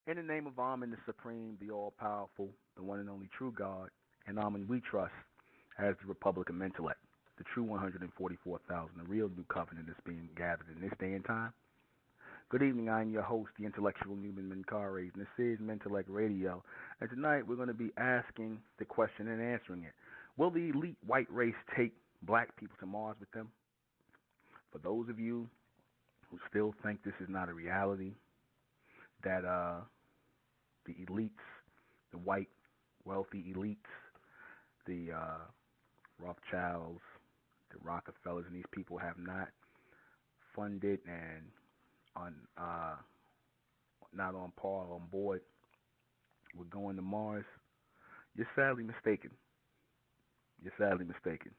In the name of Amen, the Supreme, the All-Powerful, the one and only true God, and Amen we trust as the Republic of ᴛɪʟʟ, the true 144,000, the real new covenant that's being gathered in this day and time. Good evening, I'm your host, the intellectual Newman Minkare, and this is ᴛɪʟʟ Radio, and tonight we're going to be asking the question and answering it. Will the elite white race take black people to Mars with them? For those of you who still think this is not a reality, that the elites, the white, wealthy elites, the Rothschilds, the Rockefellers, and these people have not funded and not on par, on board with going to Mars, you're sadly mistaken. You're sadly mistaken.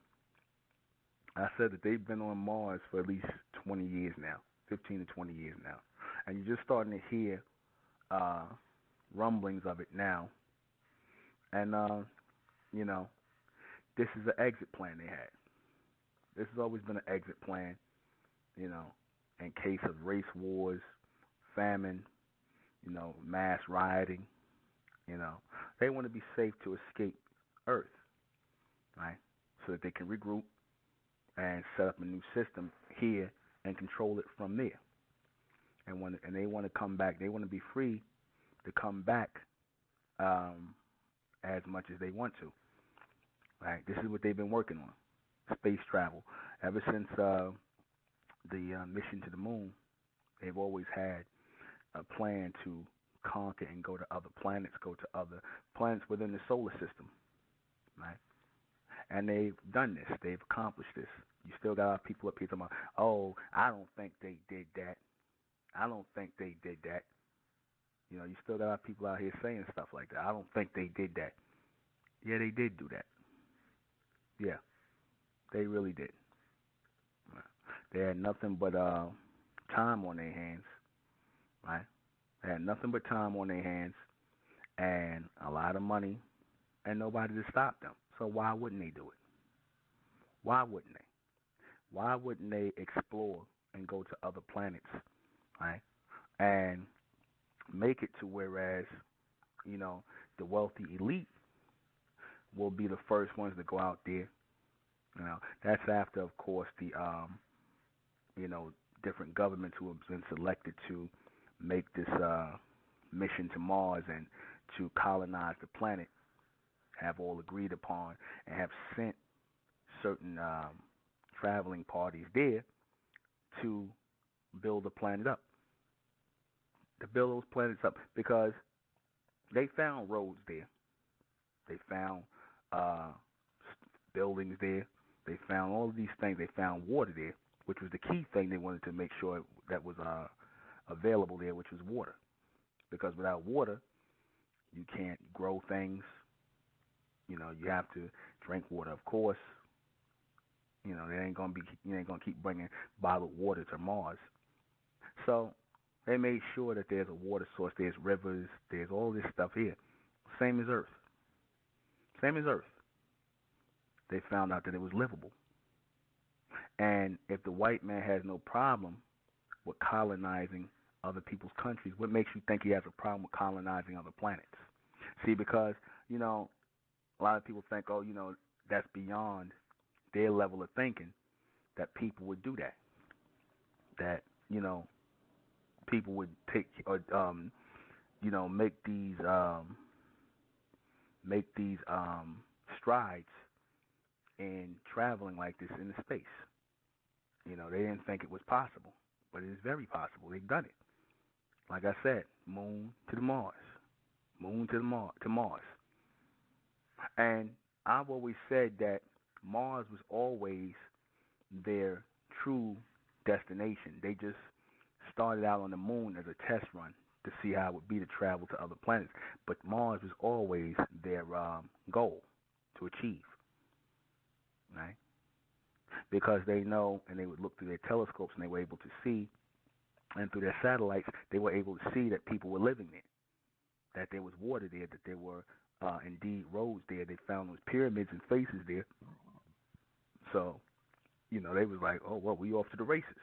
I said that they've been on Mars for at least 20 years now, 15 to 20 years now. And you're just starting to hear rumblings of it now. And, this is an exit plan they had. This has always been an exit plan, in case of race wars, famine, mass rioting. They want to be safe to escape Earth, right? So that they can regroup and set up a new system here and control it from there. And they want to come back. They want to be free to come back as much as they want to. Right? This is what they've been working on: space travel. Ever since the mission to the moon, they've always had a plan to conquer and go to other planets, go to other planets within the solar system. Right? And they've done this. They've accomplished this. You still got people up here talking about, oh, I don't think they did that. I don't think they did that. You still got people out here saying stuff like that. I don't think they did that. Yeah, they did do that. Yeah, they really did. They had nothing but time on their hands, right? They had nothing but time on their hands and a lot of money and nobody to stop them. So why wouldn't they do it? Why wouldn't they? Why wouldn't they explore and go to other planets, right? And make it to whereas, the wealthy elite will be the first ones to go out there. That's after, of course, the, different governments who have been selected to make this mission to Mars and to colonize the planet have all agreed upon and have sent certain traveling parties there to build the planet up. To build those planets up, because they found roads there. They found buildings there. They found all of these things. They found water there, which was the key thing they wanted to make sure that was available there, which was water. Because without water, you can't grow things. You have to drink water, of course. They ain't gonna keep bringing bottled water to Mars. So they made sure that there's a water source, there's rivers, there's all this stuff here. Same as Earth. Same as Earth. They found out that it was livable. And if the white man has no problem with colonizing other people's countries, what makes you think he has a problem with colonizing other planets? See, because, a lot of people think, that's beyond their level of thinking, that people would do that. That, people would take make these strides in traveling like this in space. They didn't think it was possible, but it is very possible. They've done it. Like I said, moon to Mars, to Mars. And I've always said that Mars was always their true destination. They just started out on the moon as a test run to see how it would be to travel to other planets. But Mars was always their goal to achieve, right? Because they know, and they would look through their telescopes, and they were able to see, and through their satellites, they were able to see that people were living there, that there was water there, that there were indeed roads there. They found those pyramids and faces there. So, they was like, oh, well, we off to the races.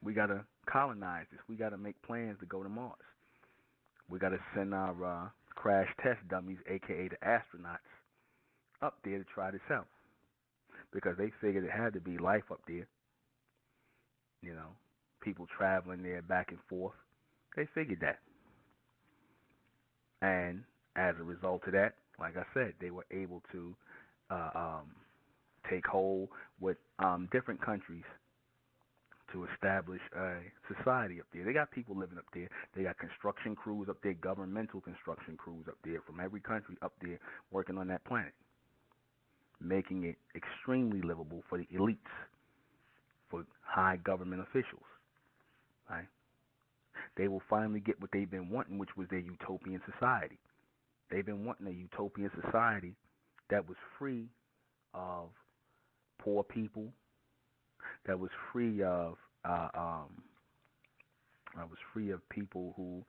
We got to colonize this. We got to make plans to go to Mars. We got to send our crash test dummies, a.k.a. the astronauts, up there to try this out. Because they figured it had to be life up there. People traveling there back and forth. They figured that. And as a result of that, like I said, they were able to take hold with different countries to establish a society up there. They got people living up there. They got construction crews up there, governmental construction crews up there from every country up there working on that planet, making it extremely livable for the elites, for high government officials. Right? They will finally get what they've been wanting, which was their utopian society. They've been wanting a utopian society that was free of poor people, that was free of people who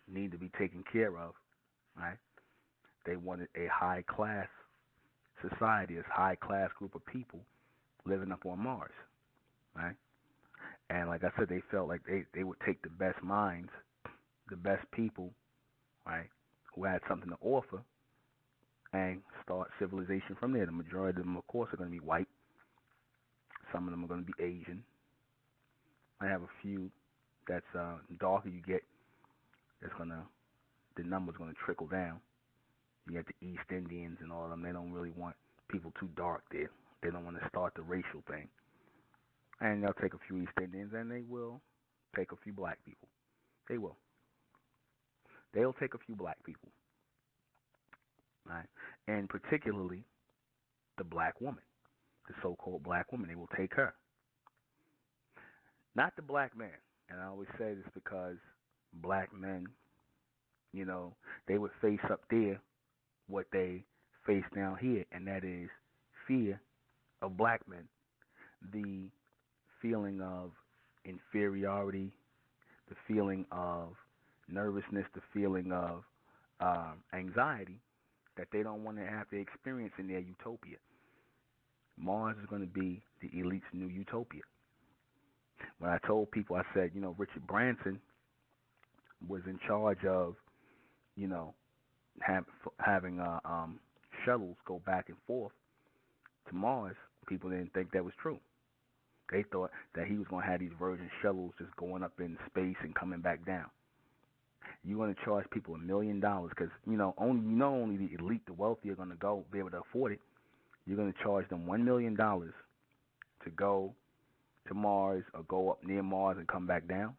need to be taken care of. Right? They wanted a high class society, a high class group of people living up on Mars. Right? And like I said, they felt like they would take the best minds, the best people, right, who had something to offer, and start civilization from there. The majority of them, of course, are going to be white. Some of them are going to be Asian. I have a few that's darker you get, the number's going to trickle down. You got the East Indians and all of them. They don't really want people too dark there. They don't want to start the racial thing. And they'll take a few East Indians, and they will take a few black people. They will. They'll take a few black people. Right? And particularly the black woman, the so-called black woman. They will take her. Not the black man. And I always say this because black men, they would face up there what they face down here, and that is fear of black men. The feeling of inferiority, the feeling of nervousness, the feeling of anxiety that they don't want to have to experience in their utopia. Mars is going to be the elite's new utopia. When I told people, I said, Richard Branson was in charge of, having shuttles go back and forth to Mars, people didn't think that was true. They thought that he was going to have these Virgin shuttles just going up in space and coming back down. You're going to charge people $1 million because, only the elite, the wealthy are going to be able to afford it. You're going to charge them $1 million to go to Mars or go up near Mars and come back down?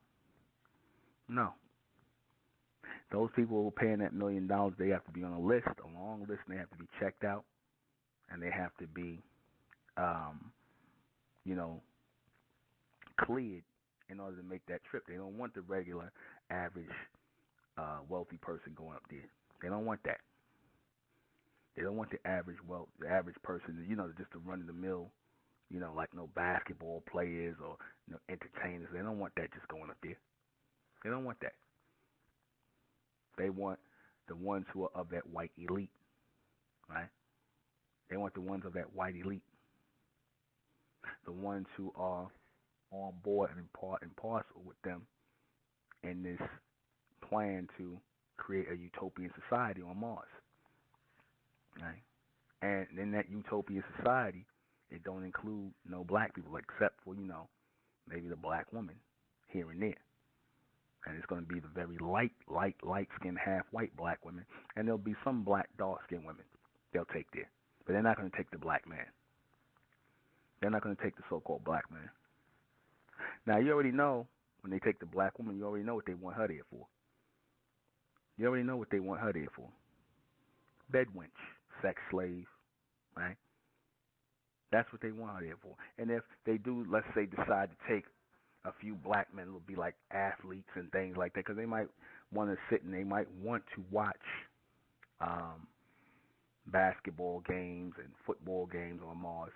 No. Those people who are paying that $1 million, they have to be on a list, a long list, and they have to be checked out, and they have to be, cleared in order to make that trip. They don't want the regular, average, wealthy person going up there. They don't want that. They don't want the average person, just to run in the mill, like no basketball players or entertainers. They don't want that just going up there. They don't want that. They want the ones who are of that white elite, right? They want the ones of that white elite. The ones who are on board and part and parcel with them in this plan to create a utopian society on Mars. Right? And in that utopian society, it don't include no black people except for, maybe the black woman here and there. And it's going to be the very light-skinned, half-white black women. And there'll be some black, dark-skinned women they'll take there. But they're not going to take the black man. They're not going to take the so-called black man. Now, you already know, when they take the black woman, you already know what they want her there for. You already know what they want her there for. Bed wench, sex slave, right? That's what they want her there for. And if they do, let's say, decide to take a few black men, will be like athletes and things like that, because they might want to sit and they might want to watch basketball games and football games on Mars,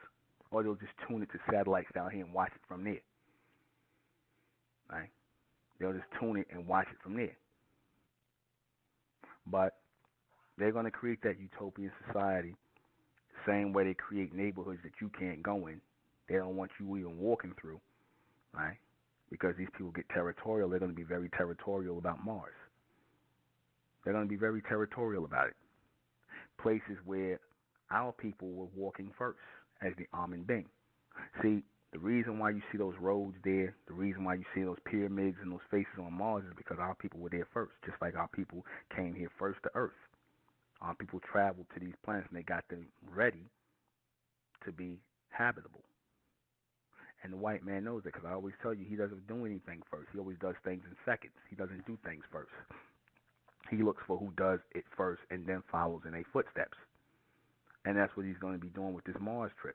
or they'll just tune it to satellites down here and watch it from there. Right? They'll just tune it and watch it from there. But They're going to create that utopian society, same way they create neighborhoods that you can't go in. They don't want you even walking through, right? Because these people get territorial. They're going to be very territorial about Mars. They're going to be very territorial about it. Places where our people were walking first as the ᴡɪᴛᴇ. See, the reason why you see those roads there, the reason why you see those pyramids and those faces on Mars is because our people were there first, just like our people came here first to Earth. Our people traveled to these planets and they got them ready to be habitable. And the white man knows that, because I always tell you, he doesn't do anything first. He always does things in seconds. He doesn't do things first. He looks for who does it first and then follows in their footsteps. And that's what he's going to be doing with this Mars trip.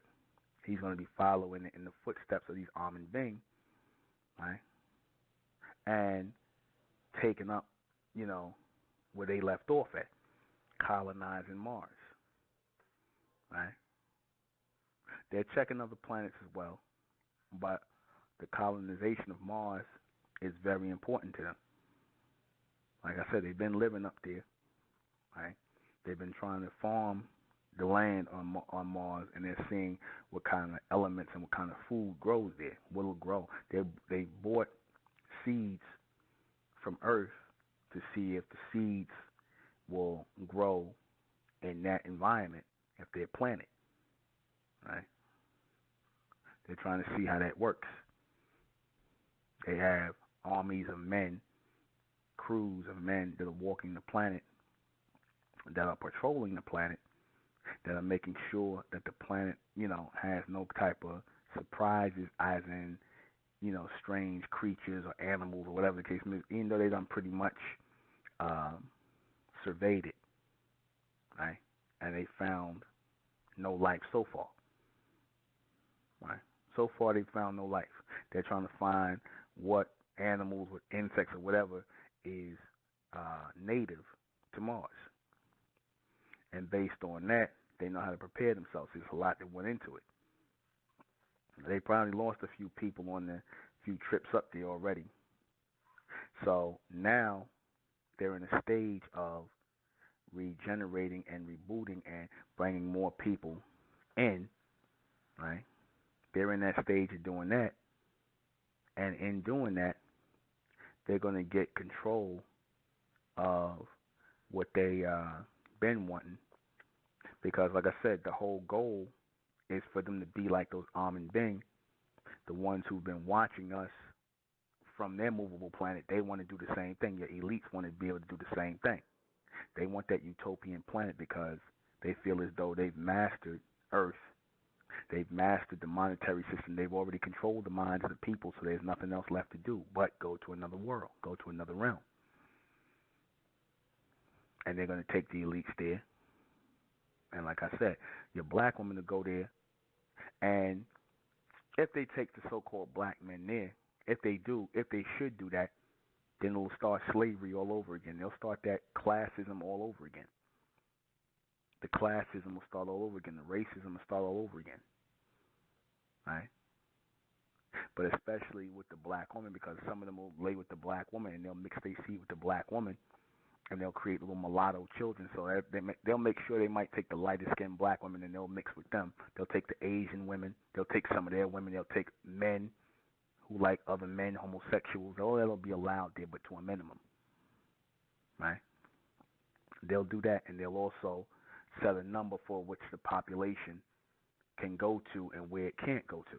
He's going to be following in the footsteps of these ᴡɪᴛᴇ, right? And taking up, where they left off at, colonizing Mars, right? They're checking other planets as well, but the colonization of Mars is very important to them. Like I said, they've been living up there, right? They've been trying to farm the land on Mars, and they're seeing what kind of elements and what kind of food grows there, what will grow. They bought seeds from Earth to see if the seeds will grow in that environment if they're planted, right? They're trying to see how that works. They have armies of men, crews of men that are walking the planet, that are patrolling the planet, that are making sure that the planet, has no type of surprises, as in, strange creatures or animals or whatever the case may be, even though they done pretty much surveyed it, right? And they found no life so far, right? So far they found no life. They're trying to find what animals, what insects or whatever is native to Mars. And based on that, they know how to prepare themselves. There's a lot that went into it. They probably lost a few people on the few trips up there already. So now they're in a stage of regenerating and rebooting and bringing more people in, right? They're in that stage of doing that. And in doing that, they're going to get control of what they been wanting. Because, like I said, the whole goal is for them to be like those ᴡɪᴛᴇ, the ones who've been watching us from their movable planet. They want to do the same thing. Your elites want to be able to do the same thing. They want that utopian planet because they feel as though they've mastered Earth. They've mastered the monetary system. They've already controlled the minds of the people, so there's nothing else left to do but go to another world, go to another realm. And they're going to take the elites there. And like I said, your black women will go there, and if they take the so-called black men there, if they should do that, then it'll start slavery all over again. They'll start that classism all over again. The classism will start all over again. The racism will start all over again. Right? But especially with the black woman, because some of them will lay with the black woman and they'll mix their seed with the black woman, and they'll create little mulatto children. So they'll make sure they might take the lighter skinned black women and they'll mix with them. They'll take the Asian women. They'll take some of their women. They'll take men who like other men, homosexuals. All that'll be allowed there, but to a minimum. Right? They'll do that, and they'll also set a number for which the population can go to and where it can't go to.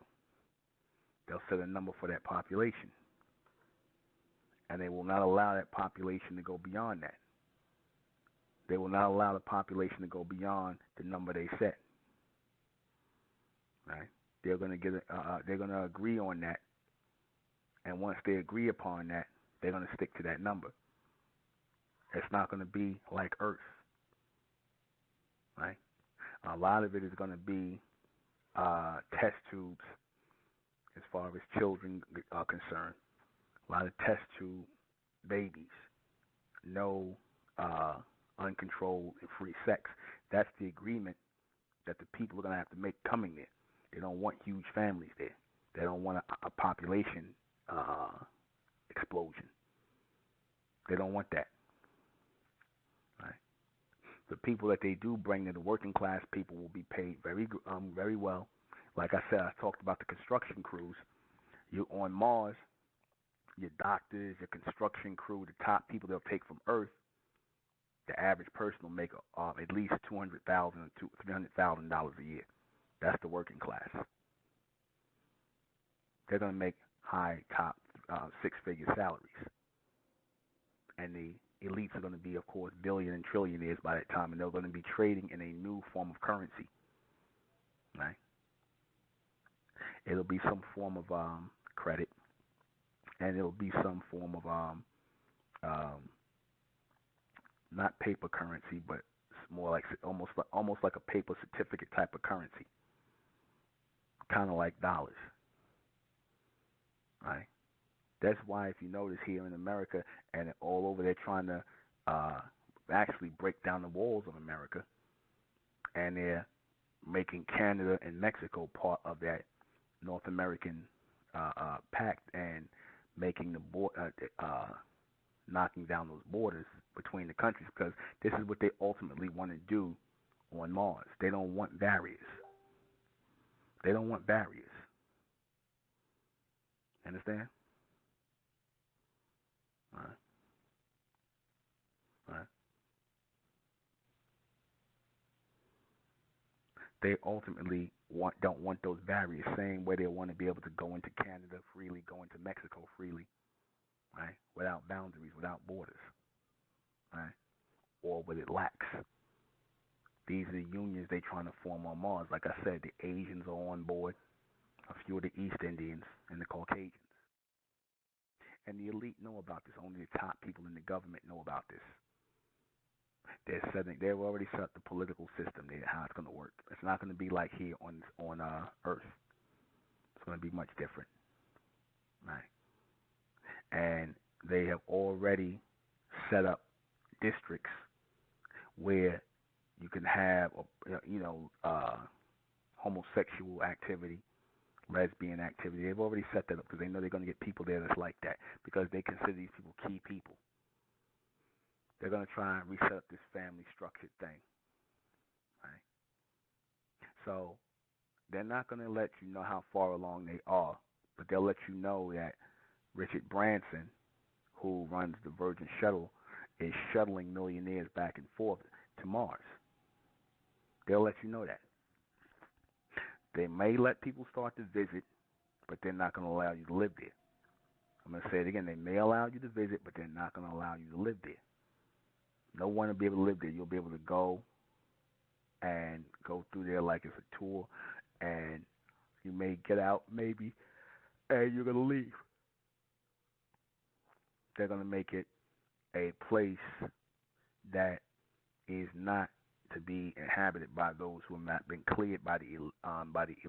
They'll set a number for that population. And they will not allow that population to go beyond that. They will not allow the population to go beyond the number they set. Right? They're going to agree on that, and once they agree upon that, they're going to stick to that number. It's not going to be like Earth. Right? A lot of it is going to be test tubes as far as children are concerned. A lot of test tube babies. No uncontrolled and free sex. That's the agreement that the people are going to have to make coming there. They don't want huge families there. They don't want a population explosion. They don't want that. Right? The people that they do bring in, the working class people, will be paid very well. Like I said, I talked about the construction crews. You on Mars, your doctors, your construction crew, the top people they'll take from Earth. The average person will make at least $200,000 to $300,000 a year. That's the working class. They're going to make high top six-figure salaries, and the elites are going to be, of course, billion and trillionaires by that time, and they're going to be trading in a new form of currency. Right? It'll be some form of credit, and it'll be some form of not paper currency, but it's more like almost like a paper certificate type of currency, kind of like dollars. Right? That's why, if you notice here in America and all over, they're trying to actually break down the walls of America, and they're making Canada and Mexico part of that North American pact, and making the knocking down those borders between the countries, because this is what they ultimately want to do on Mars. They don't want barriers. They don't want barriers. Understand? All right. All right. They ultimately don't want those barriers, same way they want to be able to go into Canada freely, go into Mexico freely, right? Without boundaries, without borders, right? Or what it lacks. These are the unions they're trying to form on Mars. Like I said, the Asians are on board, a few of the East Indians, and the Caucasians. And the elite know about this. Only the top people in the government know about this. They've already set up the political system there, how it's going to work. It's not going to be like here on Earth. It's going to be much different, right? And they have already set up districts where you can have, homosexual activity, lesbian activity. They've already set that up because they know they're going to get people there that's like that, because they consider these people key people. They're going to try and reset up this family structured thing, right? So they're not going to let you know how far along they are, but they'll let you know that Richard Branson, who runs the Virgin Shuttle, is shuttling millionaires back and forth to Mars. They'll let you know that. They may let people start to visit, but they're not going to allow you to live there. I'm going to say it again. They may allow you to visit, but they're not going to allow you to live there. No one will be able to live there. You'll be able to go and go through there like it's a tour, and you may get out maybe, and you're going to leave. They're going to make it a place that is not to be inhabited by those who have not been cleared by the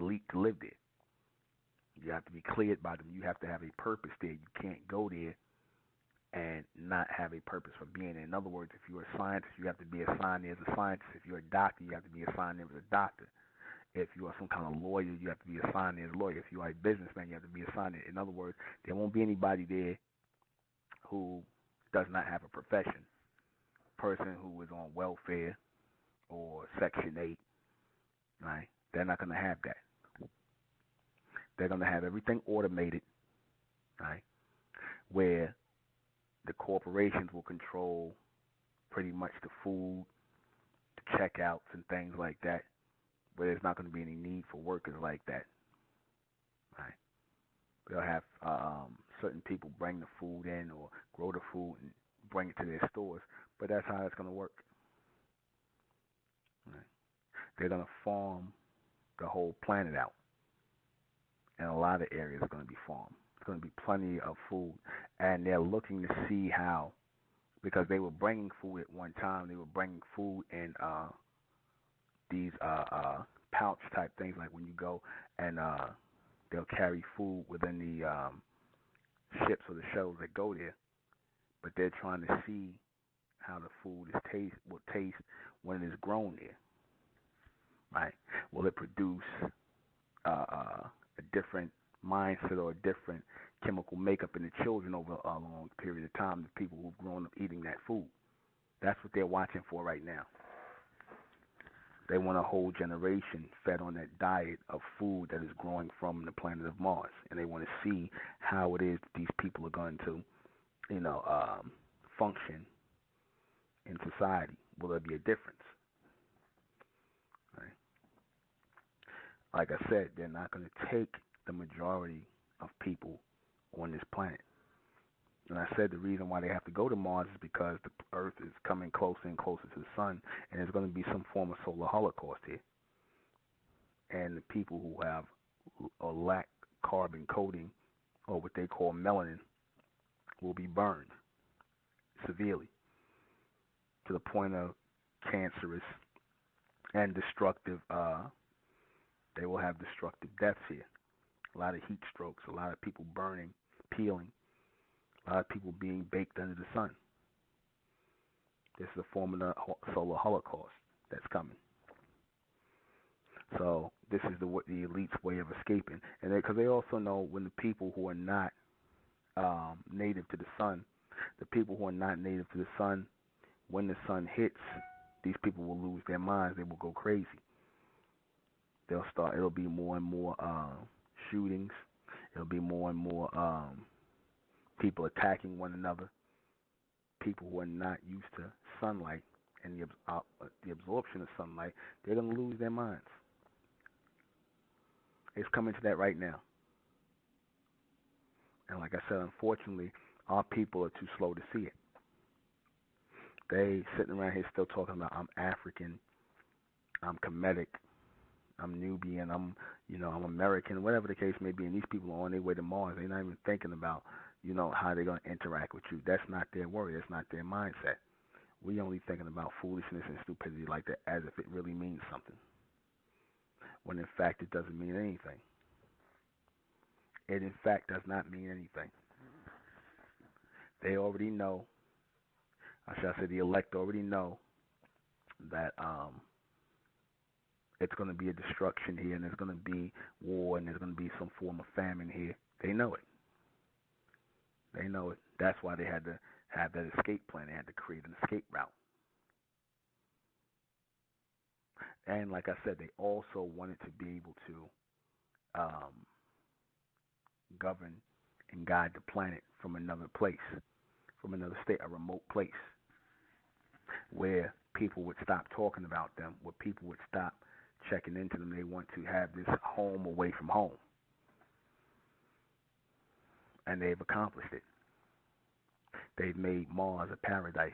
elite to live there. You have to be cleared by them. You have to have a purpose there. You can't go there and not have a purpose for being there. In other words, if you're a scientist, you have to be assigned there as a scientist. If you're a doctor, you have to be assigned there as a doctor. If you are some kind of lawyer, you have to be assigned there as a lawyer. If you are a businessman, you have to be assigned there. In other words, there won't be anybody there who does not have a profession. Person who is on welfare or Section 8, right? They're not going to have that. They're going to have everything automated, right? Where the corporations will control pretty much the food, the checkouts, and things like that, where there's not going to be any need for workers like that, right? They'll have certain people bring the food in or grow the food and bring it to their stores, but that's how it's going to work. Right? They're going to farm the whole planet out, and a lot of areas are going to be farmed. There's going to be plenty of food, and they're looking to see how, because they were bringing food at one time. They were bringing food in these pouch type things, like when you go and they'll carry food within the ships or the shuttles that go there. But they're trying to see how the food will taste when it is grown there. Right? Will it produce a different mindset or a different chemical makeup in the children over a long period of time, the people who've grown up eating that food? That's what they're watching for right now. They want a whole generation fed on that diet of food that is growing from the planet of Mars, and they want to see how it is that these people are going to, function in society. Will there be a difference? Right? Like I said, they're not going to take the majority of people on this planet. And I said the reason why they have to go to Mars is because the Earth is coming closer and closer to the sun, and there's going to be some form of solar holocaust here. And the people who have or lack carbon coating, or what they call melanin, will be burned severely to the point of cancerous and destructive. They will have destructive deaths here. A lot of heat strokes, a lot of people burning, peeling, a lot of people being baked under the sun. This is a form of the solar holocaust that's coming. So this is the elite's way of escaping, and because they also know when the people who are not native to the sun, when the sun hits, these people will lose their minds. They will go crazy. It'll be more and more shootings. It'll be more and more people attacking one another. People who are not used to sunlight and the absorption of sunlight, they're going to lose their minds. It's coming to that right now. And like I said, unfortunately, our people are too slow to see it. They sitting around here still talking about I'm African, I'm Kemetic, I'm Nubian, I'm American, whatever the case may be. And these people are on their way to Mars. They're not even thinking about, how they're going to interact with you. That's not their worry. That's not their mindset. We only thinking about foolishness and stupidity like that as if it really means something, when in fact it doesn't mean anything. It in fact does not mean anything. They already know, I shall say the elect already know that it's going to be a destruction here, and there's going to be war, and there's going to be some form of famine here. They know it. They know it. That's why they had to have that escape plan. They had to create an escape route. And like I said, they also wanted to be able to govern and guide the planet from another place, from another state, a remote place, where people would stop talking about them, where people would stop checking into them. They want to have this home away from home. And they've accomplished it. They've made Mars a paradise.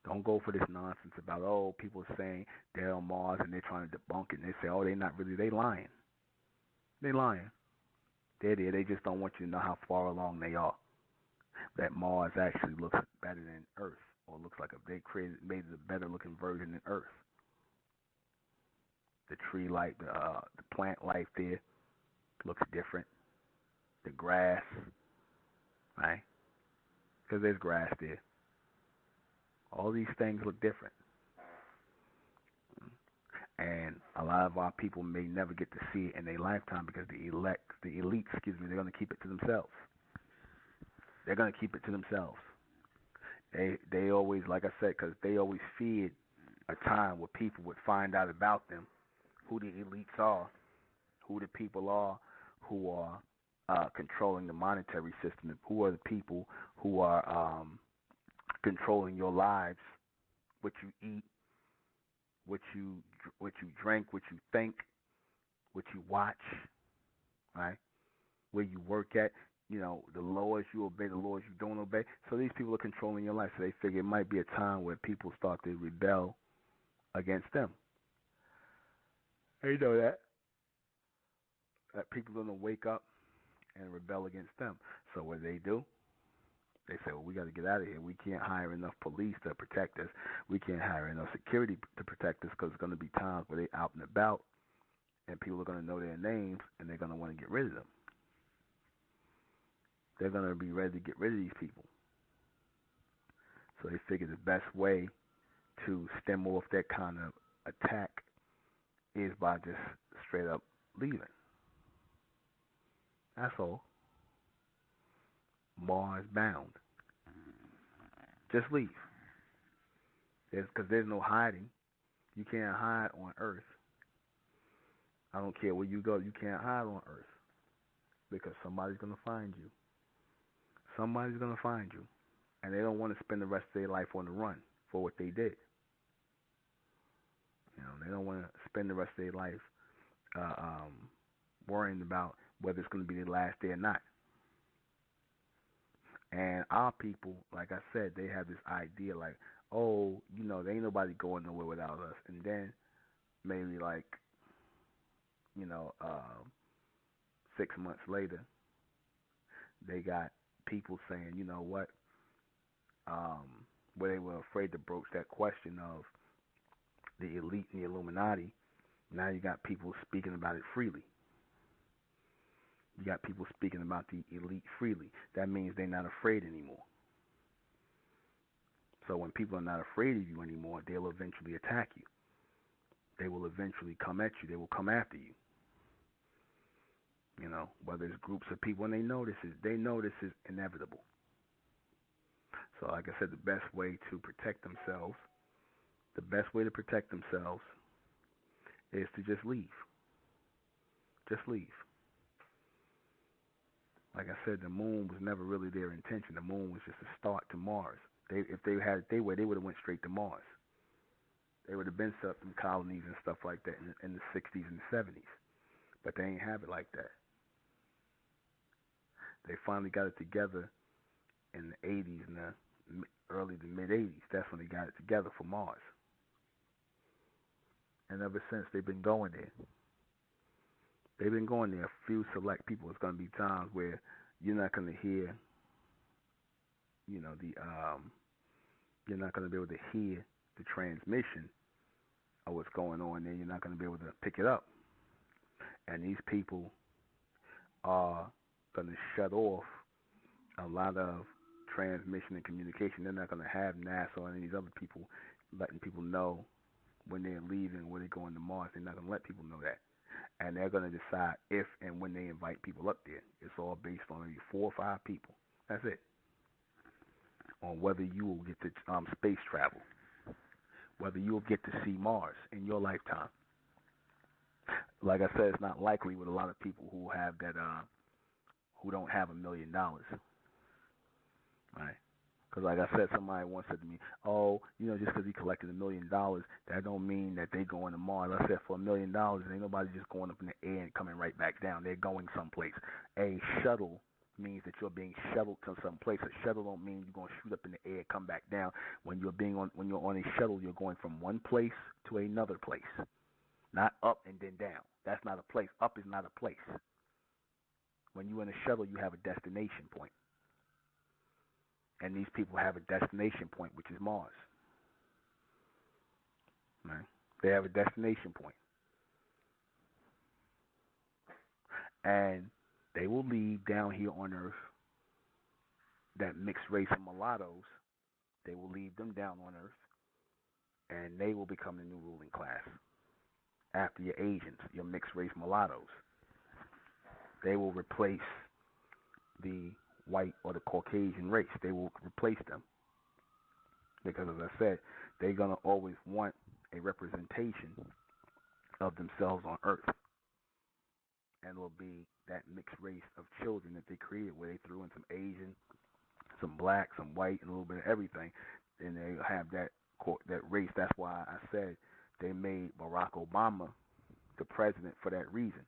Don't go for this nonsense about, people saying they're on Mars and they're trying to debunk it. And they say, they're not really. They lying. They lying. They're there. They just don't want you to know how far along they are. That Mars actually looks better than Earth, or looks like they made it a better looking version than Earth. The tree life, the plant life there looks different. The grass, right? Because there's grass there. All these things look different. And a lot of our people may never get to see it in their lifetime because the elite, they're going to keep it to themselves. They're going to keep it to themselves. They always, like I said, because they always feared a time where people would find out about them, who the elites are, who the people are who are controlling the monetary system, who are the people who are controlling your lives, what you eat, what you drink, what you think, what you watch, right? Where you work at, the laws you obey, the laws you don't obey. So these people are controlling your life. So they figure it might be a time where people start to rebel against them. They know that people are going to wake up and rebel against them. So what they do, they say, we got to get out of here. We can't hire enough police to protect us. We can't hire enough security to protect us, because there's going to be times where they're out and about and people are going to know their names and they're going to want to get rid of them. They're going to be ready to get rid of these people. So they figure the best way to stem off that kind of attack is by just straight up leaving. That's all. Mars bound. Just leave. Because there's no hiding. You can't hide on Earth. I don't care where you go. You can't hide on Earth because somebody's gonna find you. Somebody's gonna find you, and they don't want to spend the rest of their life on the run for what they did. They don't want to spend the rest of their life worrying about whether it's going to be their last day or not. And our people, like I said, they have this idea like, oh, there ain't nobody going nowhere without us. And then maybe like, 6 months later, they got people saying, you know what, where they were afraid to broach that question of the elite and the Illuminati. Now you got people speaking about it freely. You got people speaking about the elite freely. That means they're not afraid anymore. So when people are not afraid of you anymore, they'll eventually attack you. They will eventually come at you. They will come after you. Whether it's groups of people, and they know this is inevitable. So like I said, the best way to protect themselves is to just leave. Just leave. Like I said, the moon was never really their intention. The moon was just a start to Mars. If they had it their way, they would have went straight to Mars. They would have been set up in colonies and stuff like that in the 60s and 70s. But they ain't have it like that. They finally got it together in the 80s and the early to mid 80s. That's when they got it together for Mars. And ever since, they've been going there. They've been going there. A few select people. It's going to be times where you're not going to hear, you're not going to be able to hear the transmission of what's going on there. You're not going to be able to pick it up. And these people are going to shut off a lot of transmission and communication. They're not going to have NASA or any of these other people letting people know when they're leaving, when they're going to Mars. They're not going to let people know that. And they're going to decide if and when they invite people up there. It's all based on maybe 4 or 5 people. That's it. On whether you will get to space travel, whether you'll get to see Mars in your lifetime. Like I said, it's not likely with a lot of people who have that, who don't have $1 million, right? Because like I said, somebody once said to me, oh, just because he collected $1 million, that don't mean that they going to Mars. I said, for $1 million, ain't nobody just going up in the air and coming right back down. They're going someplace. A shuttle means that you're being shuttled to some place. A shuttle don't mean you're going to shoot up in the air and come back down. When you're on a shuttle, you're going from one place to another place, not up and then down. That's not a place. Up is not a place. When you're in a shuttle, you have a destination point. And these people have a destination point, which is Mars. Right? They have a destination point. And they will leave down here on Earth that mixed race of mulattoes. They will leave them down on Earth, and they will become the new ruling class. After your Asians, your mixed race mulattoes. They will replace the white or the Caucasian race. They will replace them. Because as I said, they're going to always want a representation of themselves on Earth. And it will be that mixed race of children that they created, where they threw in some Asian, some black, some white, and a little bit of everything. And they have that race. That's why I said they made Barack Obama the president for that reason.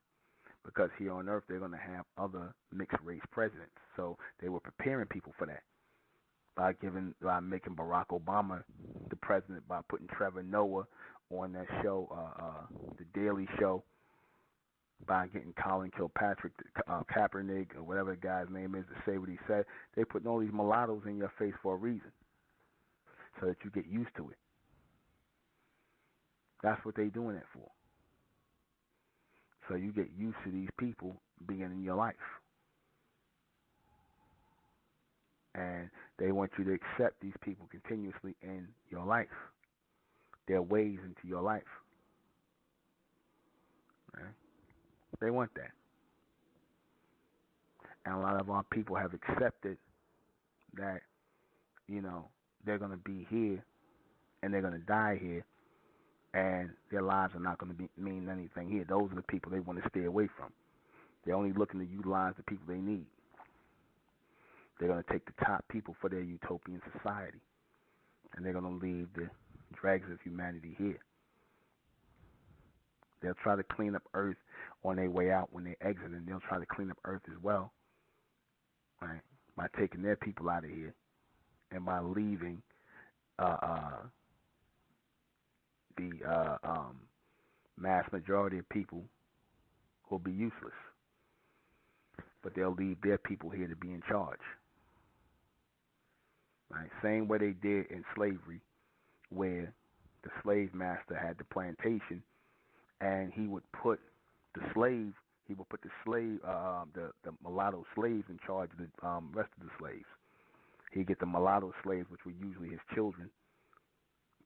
Because here on Earth, they're going to have other mixed race presidents. So they were preparing people for that by making Barack Obama the president, by putting Trevor Noah on that show, The Daily Show, by getting Colin Kilpatrick, Kaepernick, or whatever the guy's name is, to say what he said. They're putting all these mulattoes in your face for a reason, so that you get used to it. That's what they're doing it for. So you get used to these people being in your life. And they want you to accept these people continuously in your life, their ways into your life. Right? They want that. And a lot of our people have accepted that, they're going to be here and they're going to die here, and their lives are not going to mean anything here. Those are the people they want to stay away from. They're only looking to utilize the people they need. They're going to take the top people for their utopian society, and they're going to leave the dregs of humanity here. They'll try to clean up Earth on their way out when they exit, and they'll try to clean up Earth as well, right? By taking their people out of here and by leaving the mass majority of people will be useless. But they'll leave their people here to be in charge. Right? Same way they did in slavery, where the slave master had the plantation, and he would put the mulatto slaves in charge of the rest of the slaves. He'd get the mulatto slaves, which were usually his children,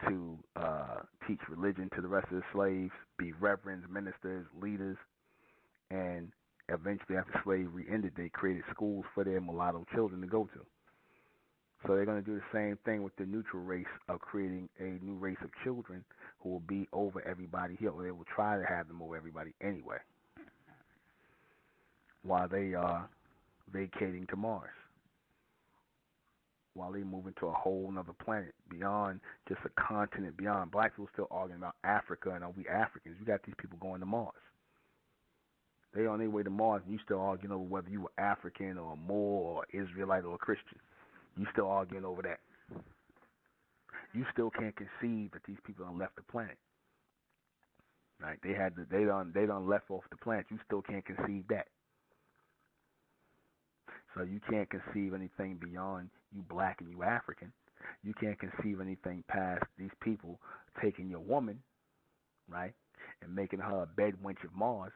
to teach religion to the rest of the slaves, be reverends, ministers, leaders, and eventually after slavery ended, they created schools for their mulatto children to go to. So they're going to do the same thing with the neutral race of creating a new race of children who will be over everybody here, or they will try to have them over everybody anyway, while they are vacating to Mars, while they move into a whole other planet beyond just a continent beyond. Black people still arguing about Africa and are we Africans. You got these people going to Mars. They on their way to Mars, and you still arguing over whether you were African or Moor or Israelite or Christian. You still arguing over that. You still can't conceive that these people done left the planet. Right? They done left off the planet. You still can't conceive that. So you can't conceive anything beyond you black and you African. You can't conceive anything past these people taking your woman, right, and making her a bed wench of Mars,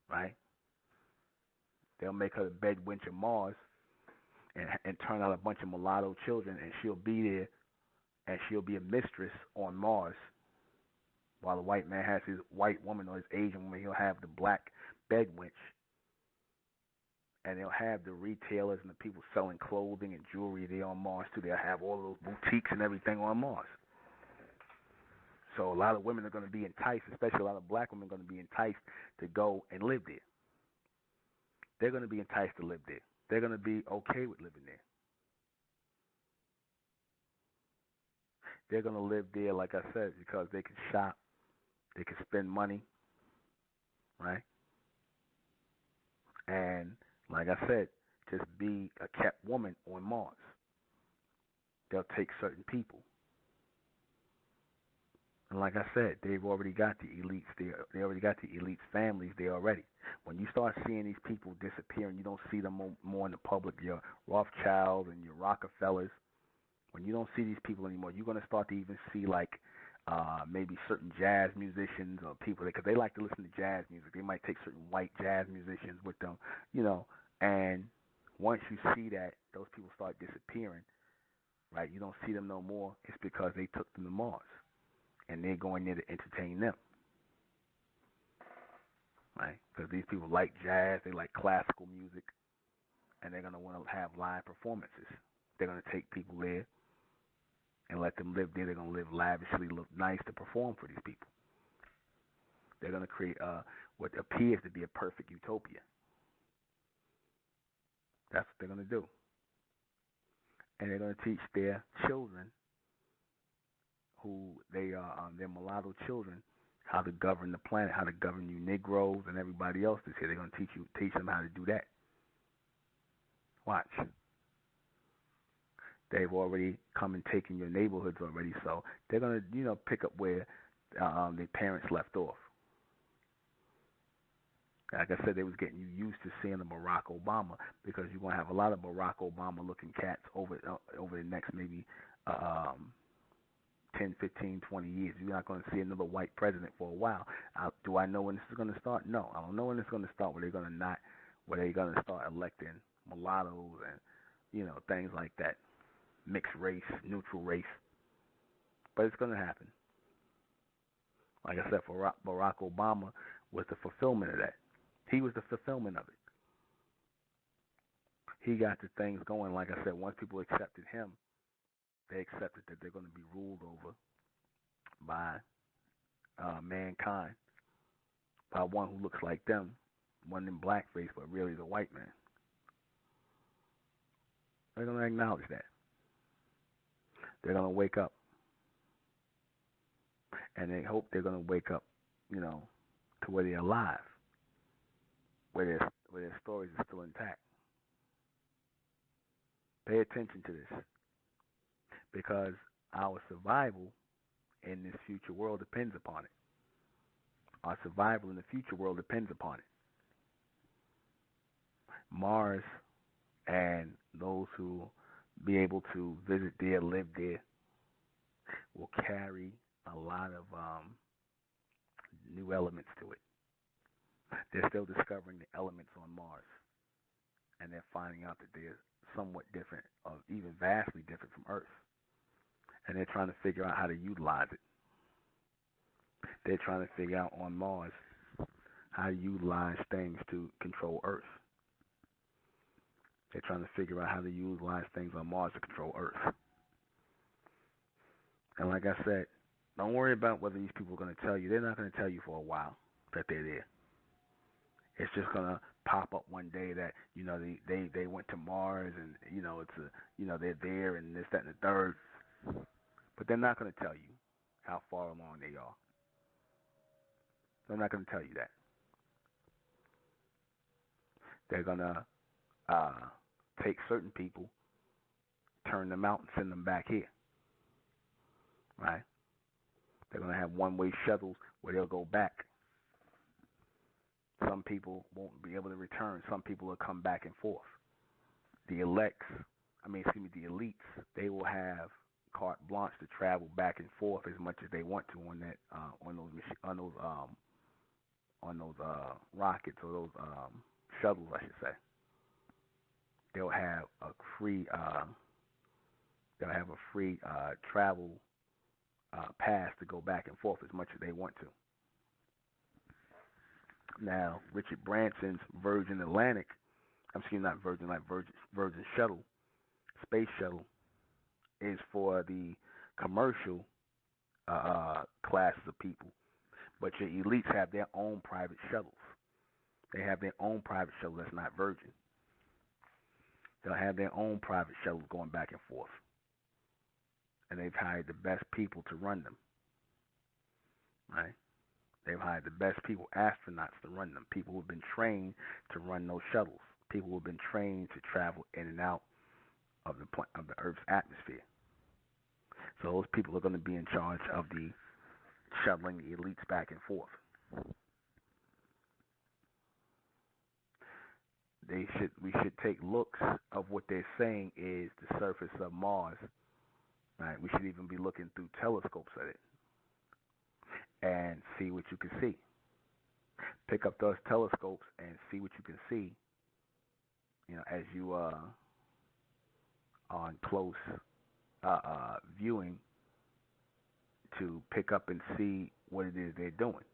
right? They'll make her a bed wench of Mars and turn out a bunch of mulatto children, and she'll be there, and she'll be a mistress on Mars, while the white man has his white woman or his Asian woman. He'll have the black bed wench, and they'll have the retailers and the people selling clothing and jewelry there on Mars too. They'll have all those boutiques and everything on Mars. So a lot of women are going to be enticed, especially a lot of black women are going to be enticed to go and live there. They're going to be enticed to live there. They're going to be okay with living there. They're going to live there, like I said, because they can shop, they can spend money, right? And like I said, just be a kept woman on Mars. They'll take certain people. And like I said, they've already got the elites there. They already got the elites' families there already. When you start seeing these people disappearing, you don't see them more in the public. Your Rothschilds and your Rockefellers. When you don't see these people anymore, you're going to start to even see like maybe certain jazz musicians or people, because they like to listen to jazz music. They might take certain white jazz musicians with them, you know. And once you see that, those people start disappearing, right? You don't see them no more. It's because they took them to Mars, and they're going there to entertain them, right? Because these people like jazz, they like classical music, and they're going to want to have live performances. They're going to take people there and let them live there. They're going to live lavishly, look nice to perform for these people. They're going to create what appears to be a perfect utopia. That's what they're going to do. And they're going to teach their children, who they are, their mulatto children, how to govern the planet, how to govern you Negroes and everybody else that's here. They're going to teach them how to do that. Watch. They've already come and taken your neighborhoods already, so they're going to, pick up where their parents left off. Like I said, they was getting you used to seeing a Barack Obama, because you're going to have a lot of Barack Obama-looking cats over the next maybe 10, 15, 20 years. You're not going to see another white president for a while. Do I know when this is going to start? No, I don't know when it's going to start. Where they're going to start electing mulattoes and things like that, mixed race, neutral race. But it's going to happen. Like I said, Barack Obama was the fulfillment of that. He was the fulfillment of it. He got the things going. Like I said, once people accepted him, they accepted that they're going to be ruled over by mankind by one who looks like them, one in blackface, but really the white man. They're going to acknowledge that. They're going to wake up. And they hope they're going to wake up, to where they're alive, where their stories are still intact. Pay attention to this, because our survival in this future world depends upon it. Our survival in the future world depends upon it. Mars and those who be able to visit there, live there, will carry a lot of new elements to it. They're still discovering the elements on Mars, and they're finding out that they're somewhat different, or even vastly different from Earth. And they're trying to figure out how to utilize it. They're trying to figure out on Mars how to utilize things to control Earth. They're trying to figure out how to utilize things on Mars to control Earth. And like I said, don't worry about whether these people are going to tell you. They're not going to tell you for a while that they're there. It's just going to pop up one day that, they went to Mars and, they're there and this, that, and the third. But they're not going to tell you how far along they are. They're not going to tell you that. They're going to take certain people, turn them out, and send them back here. Right? They're going to have one-way shuttles where they'll go back. Some people won't be able to return. Some people will come back and forth. The elites, they will have carte blanche to travel back and forth as much as they want to on those rockets, or those shuttles, I should say. They'll have a free travel pass to go back and forth as much as they want to. Now, Richard Branson's Virgin Shuttle, space shuttle, is for the commercial classes of people, but your elites have their own private shuttles. They have their own private shuttle that's not Virgin. They'll have their own private shuttles going back and forth, and they've hired the best people to run them. Right? They've hired the best people, astronauts, to run them. People who have been trained to run those shuttles. People who have been trained to travel in and out of the Earth's atmosphere. So those people are going to be in charge of the shuttling the elites back and forth. We should take looks of what they're saying is the surface of Mars. Right? We should even be looking through telescopes at it and see what you can see. Pick up those telescopes and see what you can see. As you are on close viewing, to pick up and see what it is they're doing.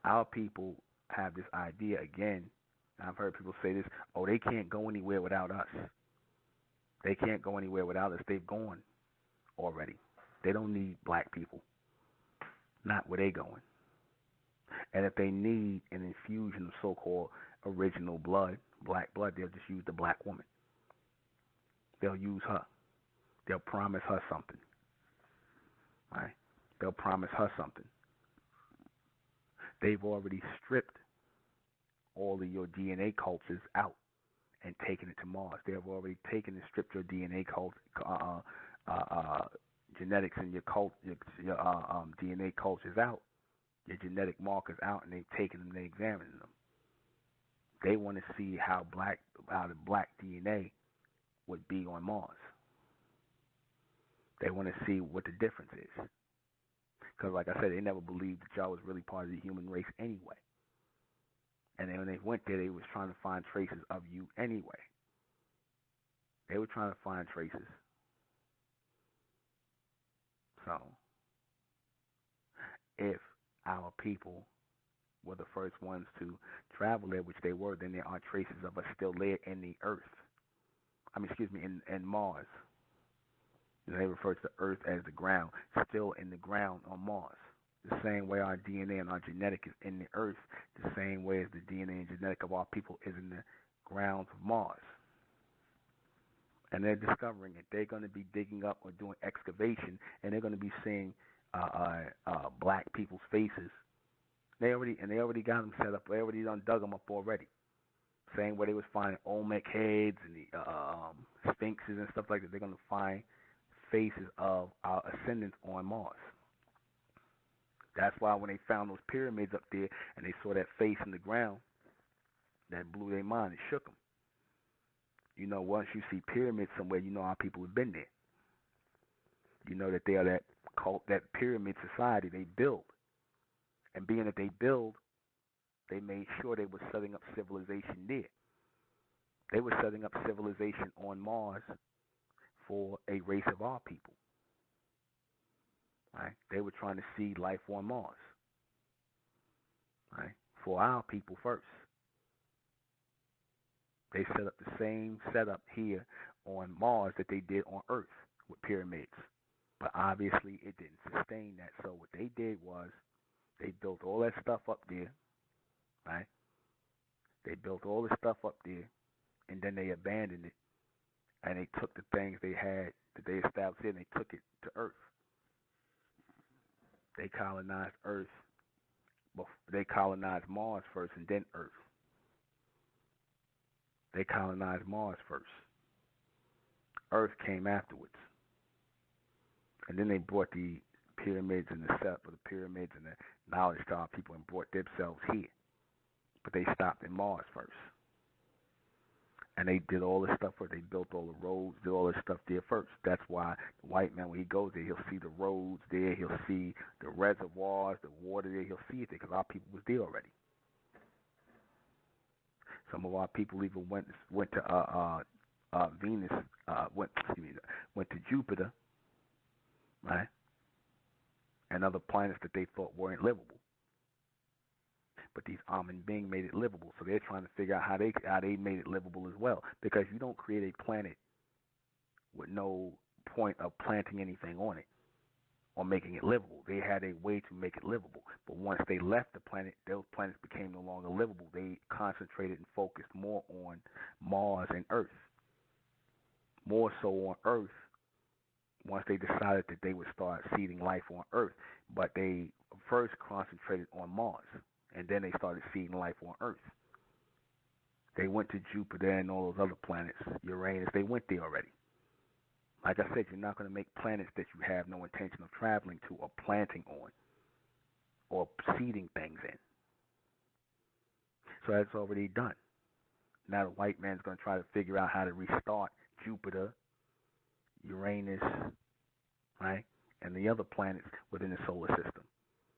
Our people have this idea again. I've heard people say this: "Oh, they can't go anywhere without us. They can't go anywhere without us. They've gone already. They don't need black people. Not where they going. And if they need an infusion of so-called original blood, black blood, they'll just use the black woman. They'll use her. They'll promise her something. Right? They'll promise her something. They've already stripped all of your DNA cultures out and taken it to Mars. They have already taken and stripped your DNA genetics and your DNA cultures out, your genetic markers out, and they've taken them and they examined them. They want to see how the black DNA would be on Mars. They want to see what the difference is. Because like I said, they never believed that y'all was really part of the human race anyway. And then when they went there, they was trying to find traces of you anyway. They were trying to find traces. So, if our people were the first ones to travel there, which they were, then there are traces of us still there in the Earth. In Mars. They refer to the Earth as the ground, still in the ground on Mars. The same way our DNA and our genetic is in the Earth, the same way as the DNA and genetic of our people is in the grounds of Mars. And they're discovering it. They're going to be digging up or doing excavation, and they're going to be seeing black people's faces. They already got them set up. They already done dug them up already. Same way they was finding Olmec heads and the sphinxes and stuff like that. They're going to find faces of our ascendants on Mars. That's why when they found those pyramids up there and they saw that face in the ground, that blew their mind. It shook them. You know, once you see pyramids somewhere, you know our people have been there. You know that they are that cult, that pyramid society. They build. And being that they build, they made sure they were setting up civilization there. They were setting up civilization on Mars for a race of our people. Right? They were trying to see life on Mars. Right? For our people first. They set up the same setup here on Mars that they did on Earth with pyramids. But obviously it didn't sustain that. So what they did was they built all that stuff up there. Right? They built all this stuff up there, and then they abandoned it. And they took the things they had that they established here and they took it to Earth. They colonized Earth. They colonized Mars first and then Earth. They colonized Mars first. Earth came afterwards. And then they brought the pyramids and the setup of the pyramids and the knowledge to our people and brought themselves here. But they stopped in Mars first. And they did all this stuff where they built all the roads, did all this stuff there first. That's why the white man, when he goes there, he'll see the roads there, he'll see the reservoirs, the water there, he'll see it there because our people was there already. Some of our people even went to Venus, went to Jupiter, right? And other planets that they thought weren't livable. But these Amun beings made it livable, so they're trying to figure out how they made it livable as well. Because you don't create a planet with no point of planting anything on it or making it livable. They had a way to make it livable. But once they left the planet, those planets became no longer livable. They concentrated and focused more on Mars and Earth. More so on Earth once they decided that they would start seeding life on Earth. But they first concentrated on Mars. And then they started seeding life on Earth. They went to Jupiter and all those other planets, Uranus. They went there already. Like I said, you're not going to make planets that you have no intention of traveling to or planting on or seeding things in. So that's already done. Now the white man's going to try to figure out how to restart Jupiter, Uranus, right, and the other planets within the solar system.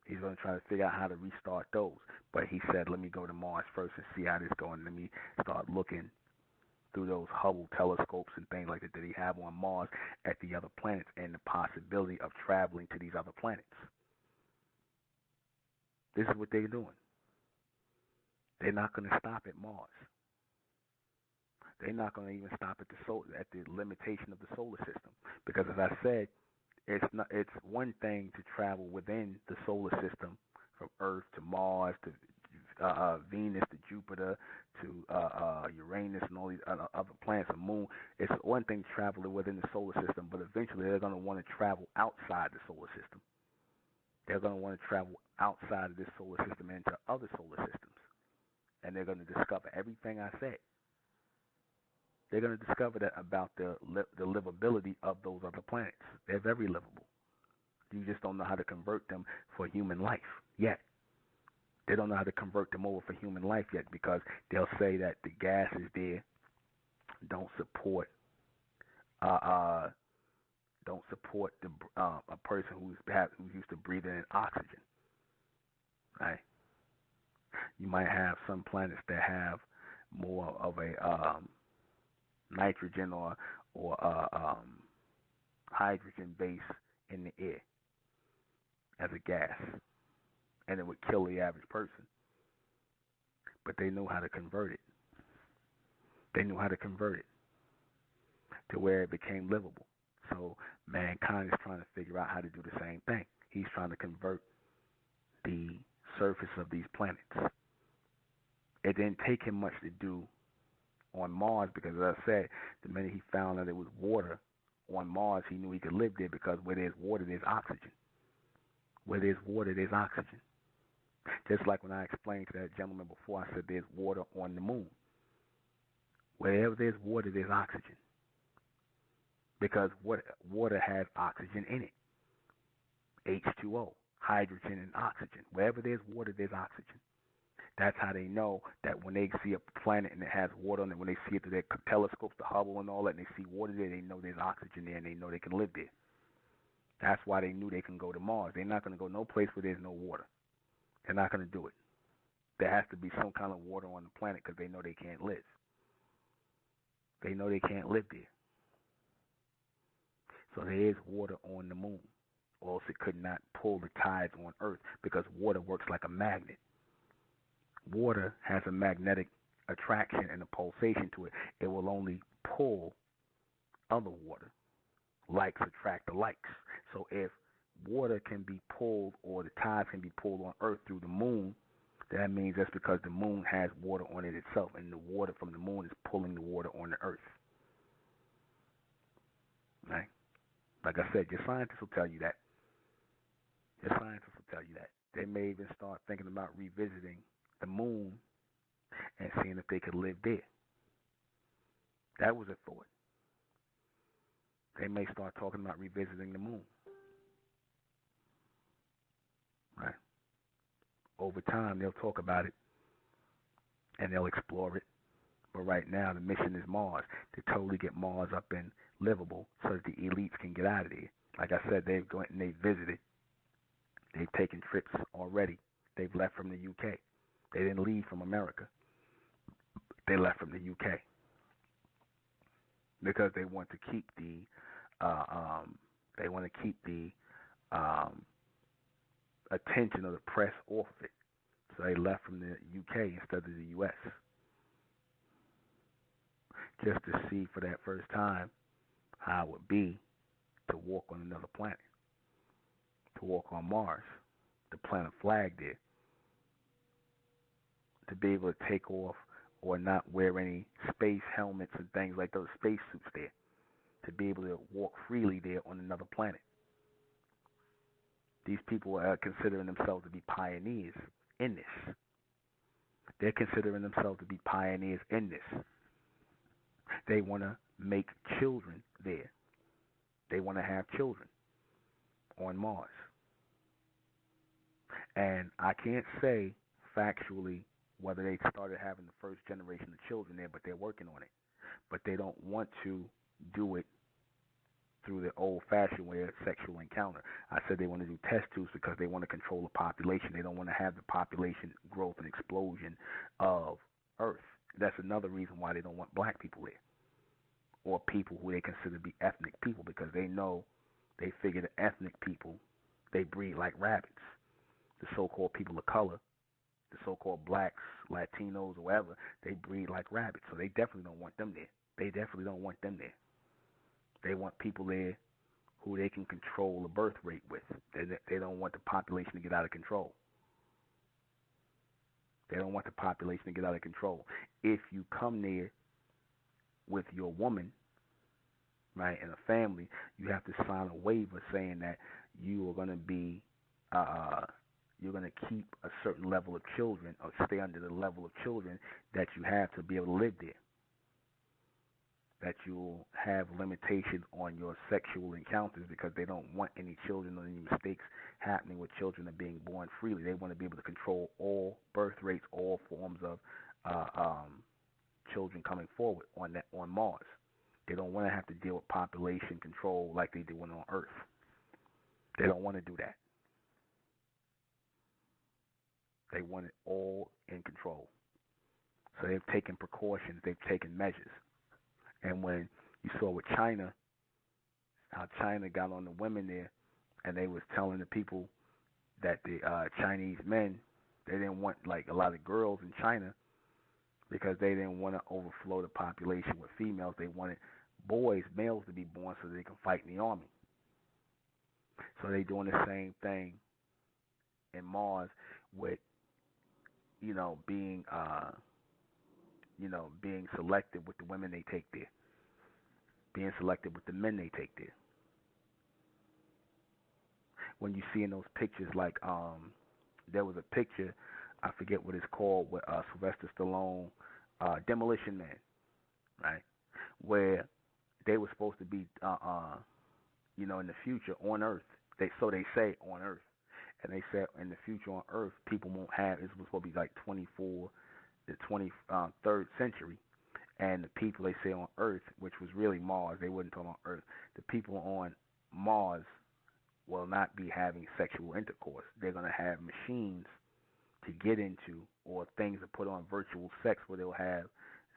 He's going to try to figure out how to restart those. But he said, let me go to Mars first and see how this is going. Let me start looking through those Hubble telescopes and things like that he have on Mars at the other planets and the possibility of traveling to these other planets. This is what they're doing. They're not going to stop at Mars. They're not going to even stop at the limitation of the solar system. Because as I said, it's one thing to travel within the solar system from Earth to Mars to Venus to Jupiter to Uranus and all these other planets and moon. It's one thing to travel within the solar system, but eventually they're going to want to travel outside the solar system. They're going to want to travel outside of this solar system and into other solar systems. And they're going to discover everything I said. They're going to discover that about the livability of those other planets. They're very livable. You just don't know how to convert them for human life yet. They don't know how to convert them over for human life yet because they'll say that the gases there don't support a person who's used to breathing in oxygen. Right? You might have some planets that have more of a nitrogen or hydrogen base in the air as a gas, and it would kill the average person. But they know how to convert it. They knew how to convert it to where it became livable. So So mankind is trying to figure out how to do the same thing. He's trying to convert the surface of these planets. It didn't take him much to do on Mars because, as I said, the minute he found that it was water on Mars, he knew he could live there because where there's water, there's oxygen. Where there's water, there's oxygen. Just like when I explained to that gentleman before, I said there's water on the moon. Wherever there's water, there's oxygen. Because water has oxygen in it. H2O, hydrogen and oxygen. Wherever there's water, there's oxygen. That's how they know that when they see a planet and it has water on it, when they see it through their telescopes, the Hubble and all that, and they see water there, they know there's oxygen there and they know they can live there. That's why they knew they can go to Mars. They're not going to go no place where there's no water. They're not going to do it. There has to be some kind of water on the planet because they know they can't live. They know they can't live there. So there is water on the moon, or else it could not pull the tides on Earth because water works like a magnet. Water has a magnetic attraction and a pulsation to it. It will only pull other water. Likes attract the likes. So if water can be pulled or the tides can be pulled on Earth through the moon, that means that's because the moon has water on it itself, and the water from the moon is pulling the water on the Earth. Right? Like I said, your scientists will tell you that. Your scientists will tell you that. They may even start thinking about revisiting the moon and seeing if they could live there. That was a thought. They may start talking about revisiting the moon. Right? Over time, they'll talk about it and they'll explore it. But right now, the mission is Mars, to totally get Mars up and livable so that the elites can get out of there. Like I said, they've gone and they've visited. They've taken trips already. They've left from the UK. They didn't leave from America. They left from the UK because they want to keep the attention of the press off of it. So they left from the UK instead of the US, just to see for that first time how it would be to walk on another planet, to walk on Mars, to plant a flag there, to be able to take off or not wear any space helmets and things like those space suits there, to be able to walk freely there on another planet. These people are considering themselves to be pioneers in this. They're considering themselves to be pioneers in this. They want to make children there. They want to have children on Mars. And I can't say factually whether they started having the first generation of children there, but they're working on it. But they don't want to do it through the old-fashioned way of sexual encounter. I said they want to do test tubes because they want to control the population. They don't want to have the population growth and explosion of Earth. That's another reason why they don't want black people there, or people who they consider to be ethnic people, because they know, they figure the ethnic people, they breed like rabbits. The so-called people of color, the so-called blacks, Latinos, or whatever, they breed like rabbits. So they definitely don't want them there. They definitely don't want them there. They want people there who they can control the birth rate with. They don't want the population to get out of control. They don't want the population to get out of control. If you come there with your woman, right, and a family, you have to sign a waiver saying that you are going to be, you're going to keep a certain level of children, or stay under the level of children that you have to be able to live there. That you'll have limitations on your sexual encounters because they don't want any children or any mistakes happening with children are being born freely. They want to be able to control all birth rates, all forms of children coming forward on Mars. They don't want to have to deal with population control like they do on Earth. They don't want to do that. They want it all in control. So they've taken precautions. They've taken measures. And when you saw with China, how China got on the women there, and they was telling the people that the Chinese men, they didn't want like a lot of girls in China because they didn't want to overflow the population with females. They wanted boys, males, to be born so they can fight in the army. So they doing the same thing in Mars with, being being selective with the women they take there, being selective with the men they take there. When you see in those pictures, like there was a picture, I forget what it's called, with Sylvester Stallone, Demolition Man, right? Where they were supposed to be, in the future on Earth. They say on Earth, and they said in the future on Earth, people won't have. It's supposed to be like the 23rd century, and the people they say on Earth, which was really Mars, they wouldn't talk on Earth. The people on Mars will not be having sexual intercourse. They're going to have machines to get into, or things to put on virtual sex where they'll have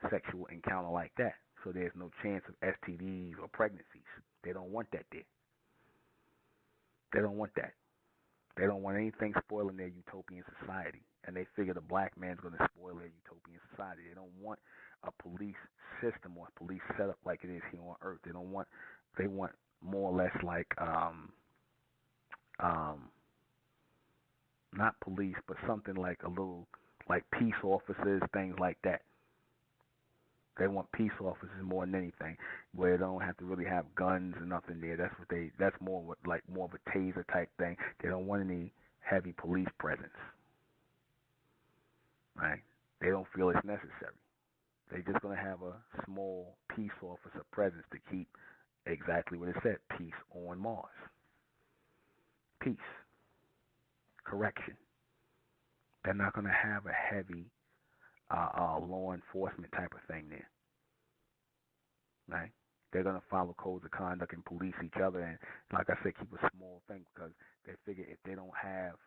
sexual encounter like that. So there's no chance of STDs or pregnancies. They don't want that there. They don't want that. They don't want anything spoiling their utopian society. And they figure the black man's going to spoil their utopian society. They don't want a police system or a police setup like it is here on Earth. They want more or less like, not police, but something like a little, like peace officers, things like that. They want peace officers more than anything, where they don't have to really have guns and nothing there. That's more of a taser type thing. They don't want any heavy police presence, right? They don't feel it's necessary. They're just going to have a small peace officer presence to keep exactly what it said, peace on Mars. Peace. Correction. They're not going to have a heavy law enforcement type of thing there, right? They're going to follow codes of conduct and police each other, and like I said, keep a small thing, because they figure if they don't have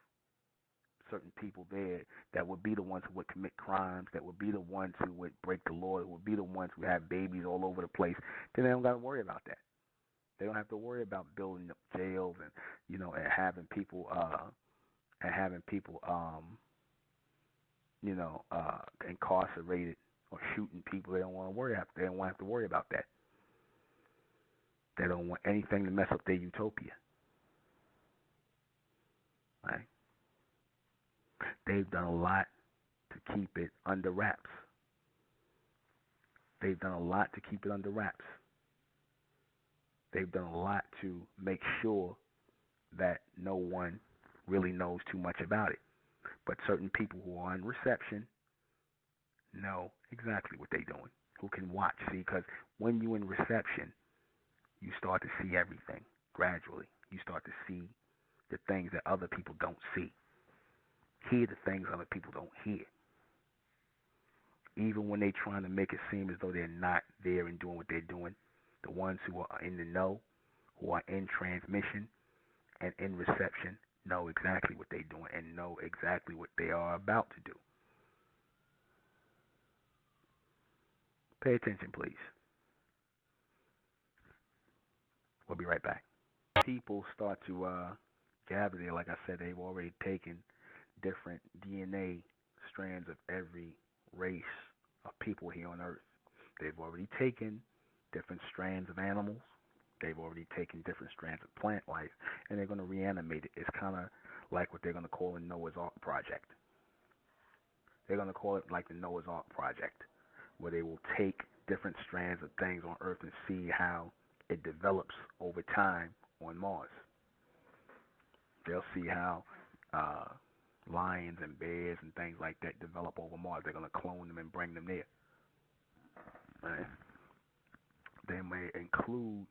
certain people there that would be the ones who would commit crimes, that would be the ones who would break the law, that would be the ones who have babies all over the place, then they don't got to worry about that. They don't have to worry about building up jails and and having people incarcerated or shooting people. They don't want to worry. They don't want to have to worry about that. They don't want anything to mess up their utopia. Right? They've done a lot to keep it under wraps. They've done a lot to keep it under wraps. They've done a lot to make sure that no one really knows too much about it. But certain people who are in reception know exactly what they're doing, who can watch. See, because when you're in reception, you start to see everything gradually. You start to see the things that other people don't see. Hear the things other people don't hear. Even when they're trying to make it seem as though they're not there and doing what they're doing, the ones who are in the know, who are in transmission and in reception, know exactly what they're doing and know exactly what they are about to do. Pay attention, please. We'll be right back. People start to gather there. Like I said, they've already taken different DNA strands of every race of people here on Earth. They've already taken different strands of animals. They've already taken different strands of plant life, and they're going to reanimate it. It's kind of like what they're going to call the Noah's Ark Project. They're going to call it like the Noah's Ark Project, where they will take different strands of things on Earth and see how it develops over time on Mars. They'll see how lions and bears and things like that develop over Mars. They're going to clone them and bring them there. Right? They may include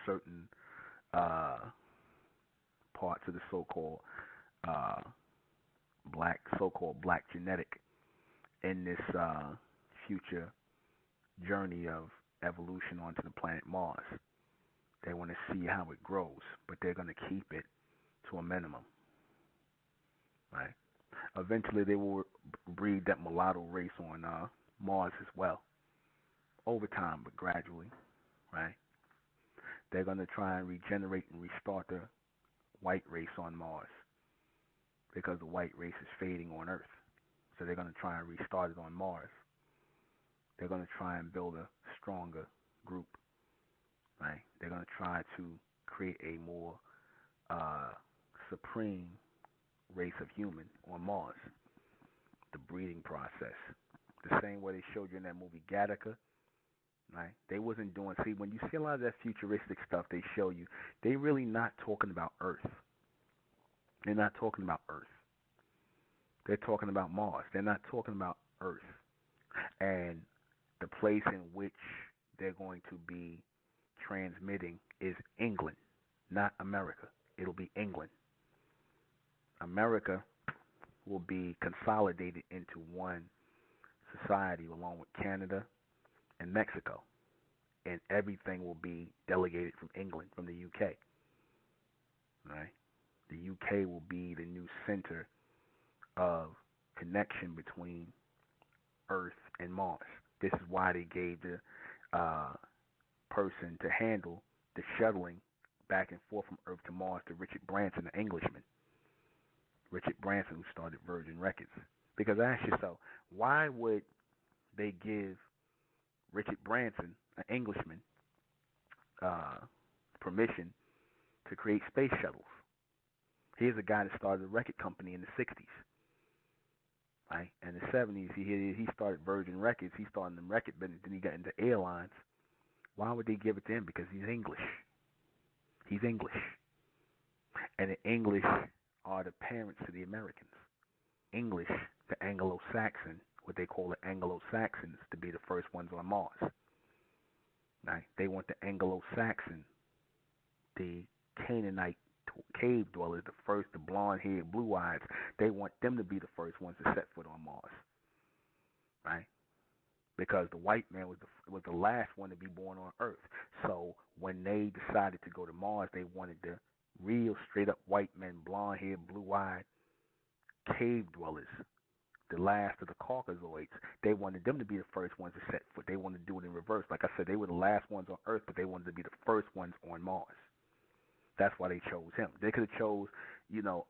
certain parts of the so-called black genetic in this future journey of evolution onto the planet Mars. They want to see how it grows, but they're going to keep it to a minimum. Right? Eventually, they will breed that mulatto race on Mars as well, over time, but gradually. Right? They're going to try and regenerate and restart the white race on Mars, because the white race is fading on Earth. So they're going to try and restart it on Mars. They're going to try and build a stronger group right? They're going to try to create a more uh, supreme race of human on Mars, the breeding process. The same way they showed you in that movie Gattaca, right? They wasn't doing, see, when you see a lot of that futuristic stuff they show you, they really not talking about Earth. They're not talking about Earth. They're talking about Mars. They're not talking about Earth. And the place in which they're going to be transmitting is England, not America. It'll be England. America will be consolidated into one society along with Canada and Mexico. And everything will be delegated from England, from the UK. Right? The UK will be the new center of connection between Earth and Mars. This is why they gave the person to handle the shuttling back and forth from Earth to Mars to Richard Branson, an Englishman. Richard Branson, who started Virgin Records. Because ask yourself, why would they give Richard Branson, an Englishman, permission to create space shuttles? Here's a guy that started a record company in the 60s. Right? In the 70s, he started Virgin Records. He started in the record business. Then he got into airlines. Why would they give it to him? Because he's English. He's English. And the English are the parents to the Americans. English, the Anglo-Saxon, what they call the Anglo-Saxons, to be the first ones on Mars. Right? They want the Anglo-Saxon, the Canaanite cave dwellers, the blonde-haired, blue-eyed. They want them to be the first ones to set foot on Mars. Right? Because the white man was the last one to be born on Earth. So when they decided to go to Mars, they wanted the real straight-up white men, blonde-haired, blue-eyed cave dwellers, the last of the Caucasoids. They wanted them to be the first ones to set foot. They wanted to do it in reverse. Like I said, they were the last ones on Earth, but they wanted to be the first ones on Mars. That's why they chose him. They could have chose,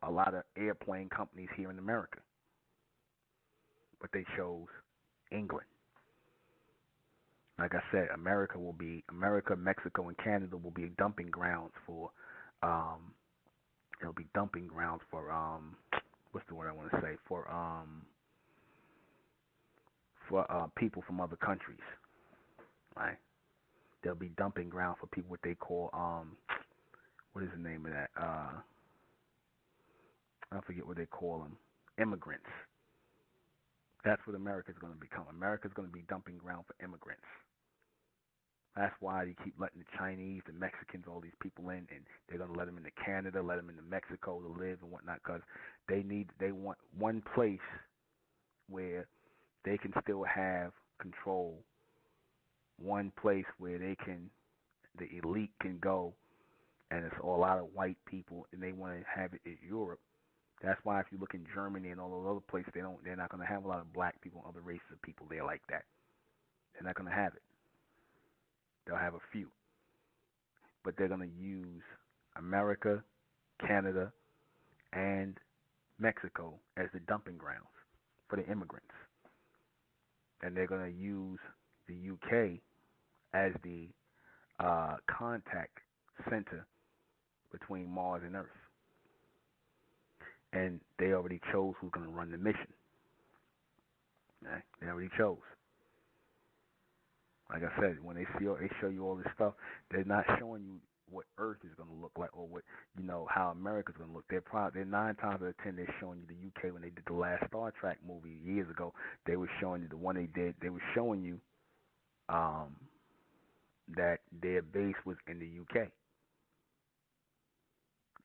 a lot of airplane companies here in America, but they chose England. Like I said, America, Mexico, and Canada will be dumping grounds for, what's the word I want to say, for people from other countries, right? They'll be dumping ground for people, what they call, what is the name of that? I forget what they call them. Immigrants. That's what America's going to become. America's going to be dumping ground for immigrants. That's why you keep letting the Chinese, the Mexicans, all these people in, and they're going to let them into Canada, let them into Mexico to live and whatnot, because they want one place where they can still have control, one place where the elite can go, and it's a lot of white people, and they want to have it in Europe. That's why if you look in Germany and all those other places, they're not going to have a lot of black people and other races of people there like that. They're not going to have it. They'll have a few. But they're going to use America, Canada, and Mexico as the dumping grounds for the immigrants. And they're going to use the UK as the contact center between Mars and Earth. And they already chose who's going to run the mission. Right? They already chose. Like I said, when they show you all this stuff, they're not showing you what Earth is going to look like, or what how America's going to look. They're 9 times out of 10 they're showing you the UK. When they did the last Star Trek movie years ago, they were showing you the one they did. They were showing you that their base was in the UK.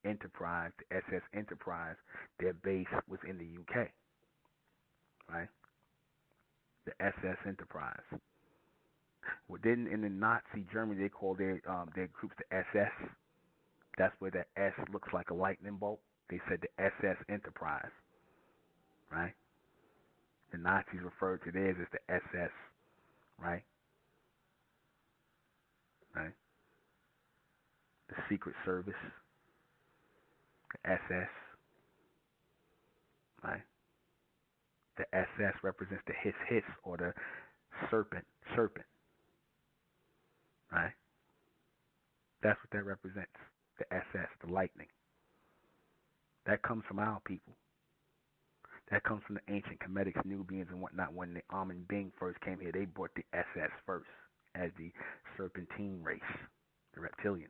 Enterprise, the SS Enterprise, their base was in the UK, right? The SS Enterprise. Well, then in the Nazi Germany, they called their troops the SS. That's where the S looks like a lightning bolt. They said the SS Enterprise, right? The Nazis referred to theirs as the SS, right? Right? The Secret Service. SS, right? The SS represents the hiss, or the serpent, right? That's what that represents. The SS, the lightning. That comes from our people. That comes from the ancient Kemetic Nubians and whatnot. When the Amun Bing first came here, they brought the SS first as the serpentine race, the reptilians.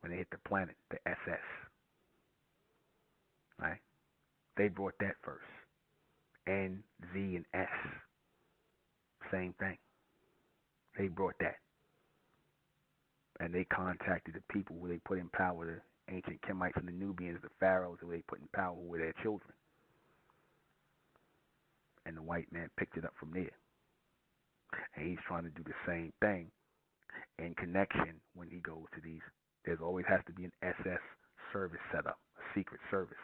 When they hit the planet, the SS. Right? They brought that first. N, Z, and S. Same thing. They brought that. And they contacted the people who they put in power, the ancient Kemites and the Nubians, the pharaohs who they put in power, who were their children. And the white man picked it up from there. And he's trying to do the same thing in connection when he goes to these. There's always has to be an SS service set up, a secret service.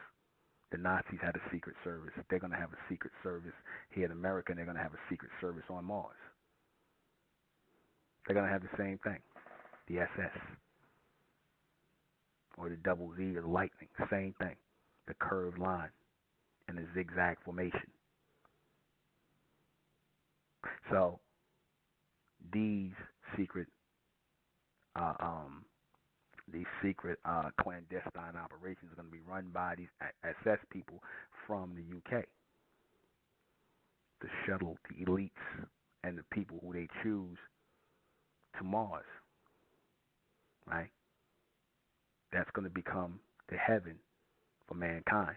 The Nazis had a secret service. They're going to have a secret service here in America, and they're going to have a secret service on Mars. They're going to have the same thing, the SS, or the double Z, or the lightning, same thing, the curved line and the zigzag formation. So these secret clandestine operations are going to be run by these SS people from the UK. The shuttle, the elites, and the people who they choose to Mars. Right? That's going to become the heaven for mankind.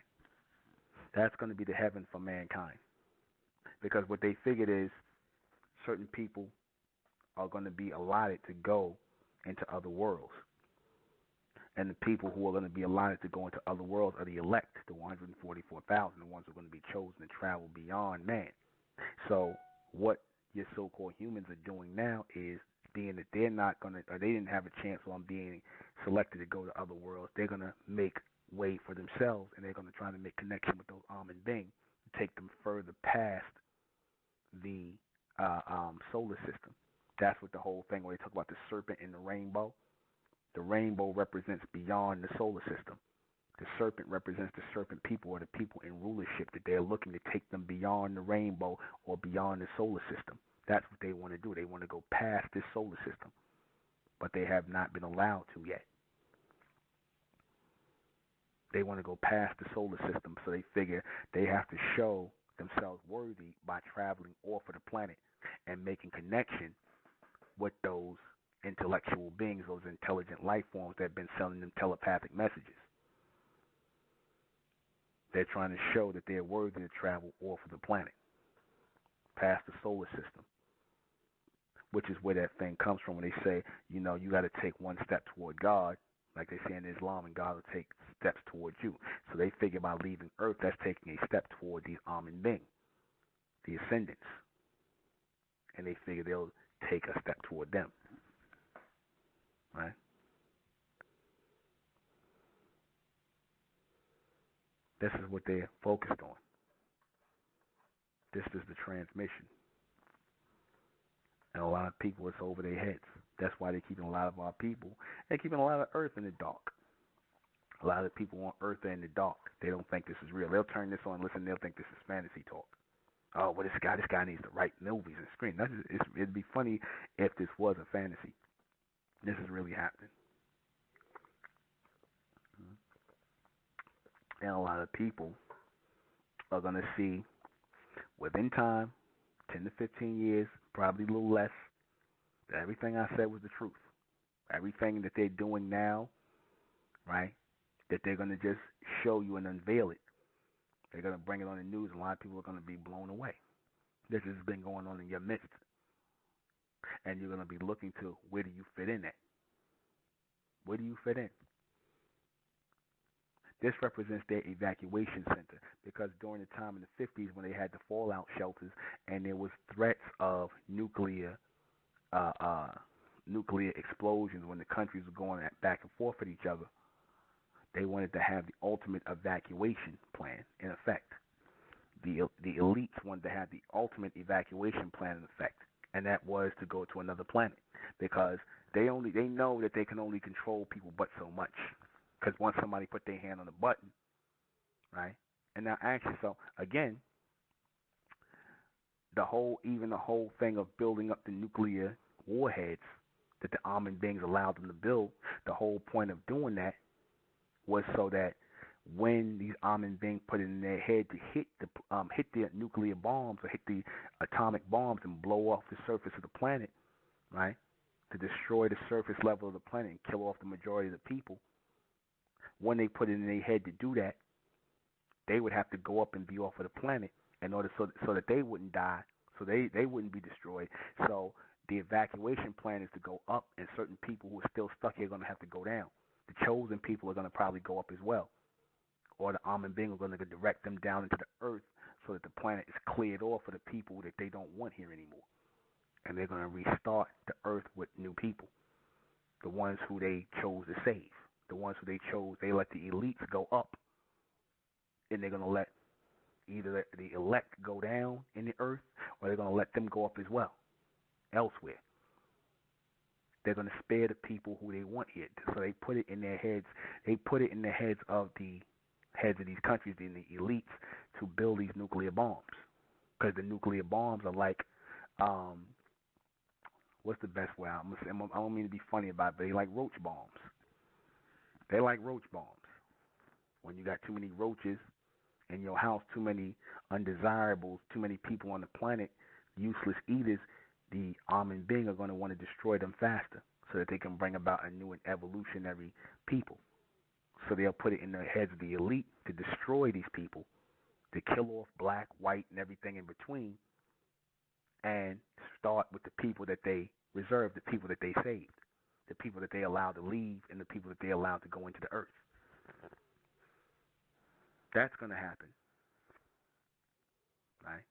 That's going to be the heaven for mankind. Because what they figured is certain people are going to be allotted to go into other worlds. And the people who are going to be allotted to go into other worlds are the elect, the 144,000, the ones who are going to be chosen to travel beyond man. So what your so-called humans are doing now is, being that they're not going to, or they didn't have a chance on being selected to go to other worlds, they're going to make way for themselves, and they're going to try to make connection with those Amun Bing to take them further past the solar system. That's what the whole thing, where they talk about the serpent and the rainbow. The rainbow represents beyond the solar system. The serpent represents the serpent people, or the people in rulership, that they're looking to take them beyond the rainbow or beyond the solar system. That's what they want to do. They want to go past this solar system, but they have not been allowed to yet. They want to go past the solar system, so they figure they have to show themselves worthy by traveling off of the planet and making connection with those intellectual beings, those intelligent life forms that have been sending them telepathic messages. They're trying to show that they're worthy to travel off of the planet, past the solar system, which is where that thing comes from when they say, you know, you got to take one step toward God, like they say in Islam, and God will take steps towards you. So they figure by leaving Earth, that's taking a step toward these Amun Bing, the ascendants. And they figure they'll take a step toward them. Right? This is what they're focused on. This is the transmission. And a lot of people, it's over their heads. That's why they're keeping a lot of our people, they're keeping a lot of Earth in the dark. A lot of people on Earth are in the dark. They don't think this is real. They'll turn this on and listen, they'll think this is fantasy talk. Oh, well, this guy needs to write movies and screen. It'd be funny if this was a fantasy. This is really happening. And a lot of people are going to see, within time, 10 to 15 years, probably a little less, that everything I said was the truth. Everything that they're doing now, right, that they're going to just show you and unveil it. They're going to bring it on the news, and a lot of people are going to be blown away. This has been going on in your midst. And you're going to be looking to, where do you fit in at? Where do you fit in? This represents their evacuation center, because during the time in the 50s when they had the fallout shelters and there was threats of nuclear explosions, when the countries were going back and forth with each other, they wanted to have the ultimate evacuation plan in effect. The elites wanted to have the ultimate evacuation plan in effect, and that was to go to another planet, because they know that they can only control people but so much. Because once somebody put their hand on the button, right? And now actually, so again, the whole thing of building up the nuclear warheads that the Amen beings allowed them to build. The whole point of doing that was so that when these Amen beings put it in their head to hit the nuclear bombs or hit the atomic bombs and blow off the surface of the planet, right, to destroy the surface level of the planet and kill off the majority of the people, when they put it in their head to do that, they would have to go up and be off of the planet in order so that they wouldn't die, so they wouldn't be destroyed. So the evacuation plan is to go up, and certain people who are still stuck here are going to have to go down. The chosen people are going to probably go up as well, or the Amen being are going to direct them down into the earth so that the planet is cleared off for the people that they don't want here anymore. And they're going to restart the earth with new people, the ones who they chose to save, the ones who they chose. They let the elites go up, and they're going to let either the elect go down in the earth, or they're going to let them go up as well, elsewhere. They're going to spare the people who they want here. So they put it in their heads. They put it in the heads of these countries, in the elites, to build these nuclear bombs. Because the nuclear bombs are like, what's the best way? I don't mean to be funny about it, but they like roach bombs. They like roach bombs. When you got too many roaches in your house, too many undesirables, too many people on the planet, useless eaters, the Amen being are going to want to destroy them faster so that they can bring about a new and evolutionary people. So they'll put it in the heads of the elite to destroy these people, to kill off black, white, and everything in between, and start with the people that they reserved, the people that they saved, the people that they allowed to leave, and the people that they allowed to go into the earth. That's going to happen, right?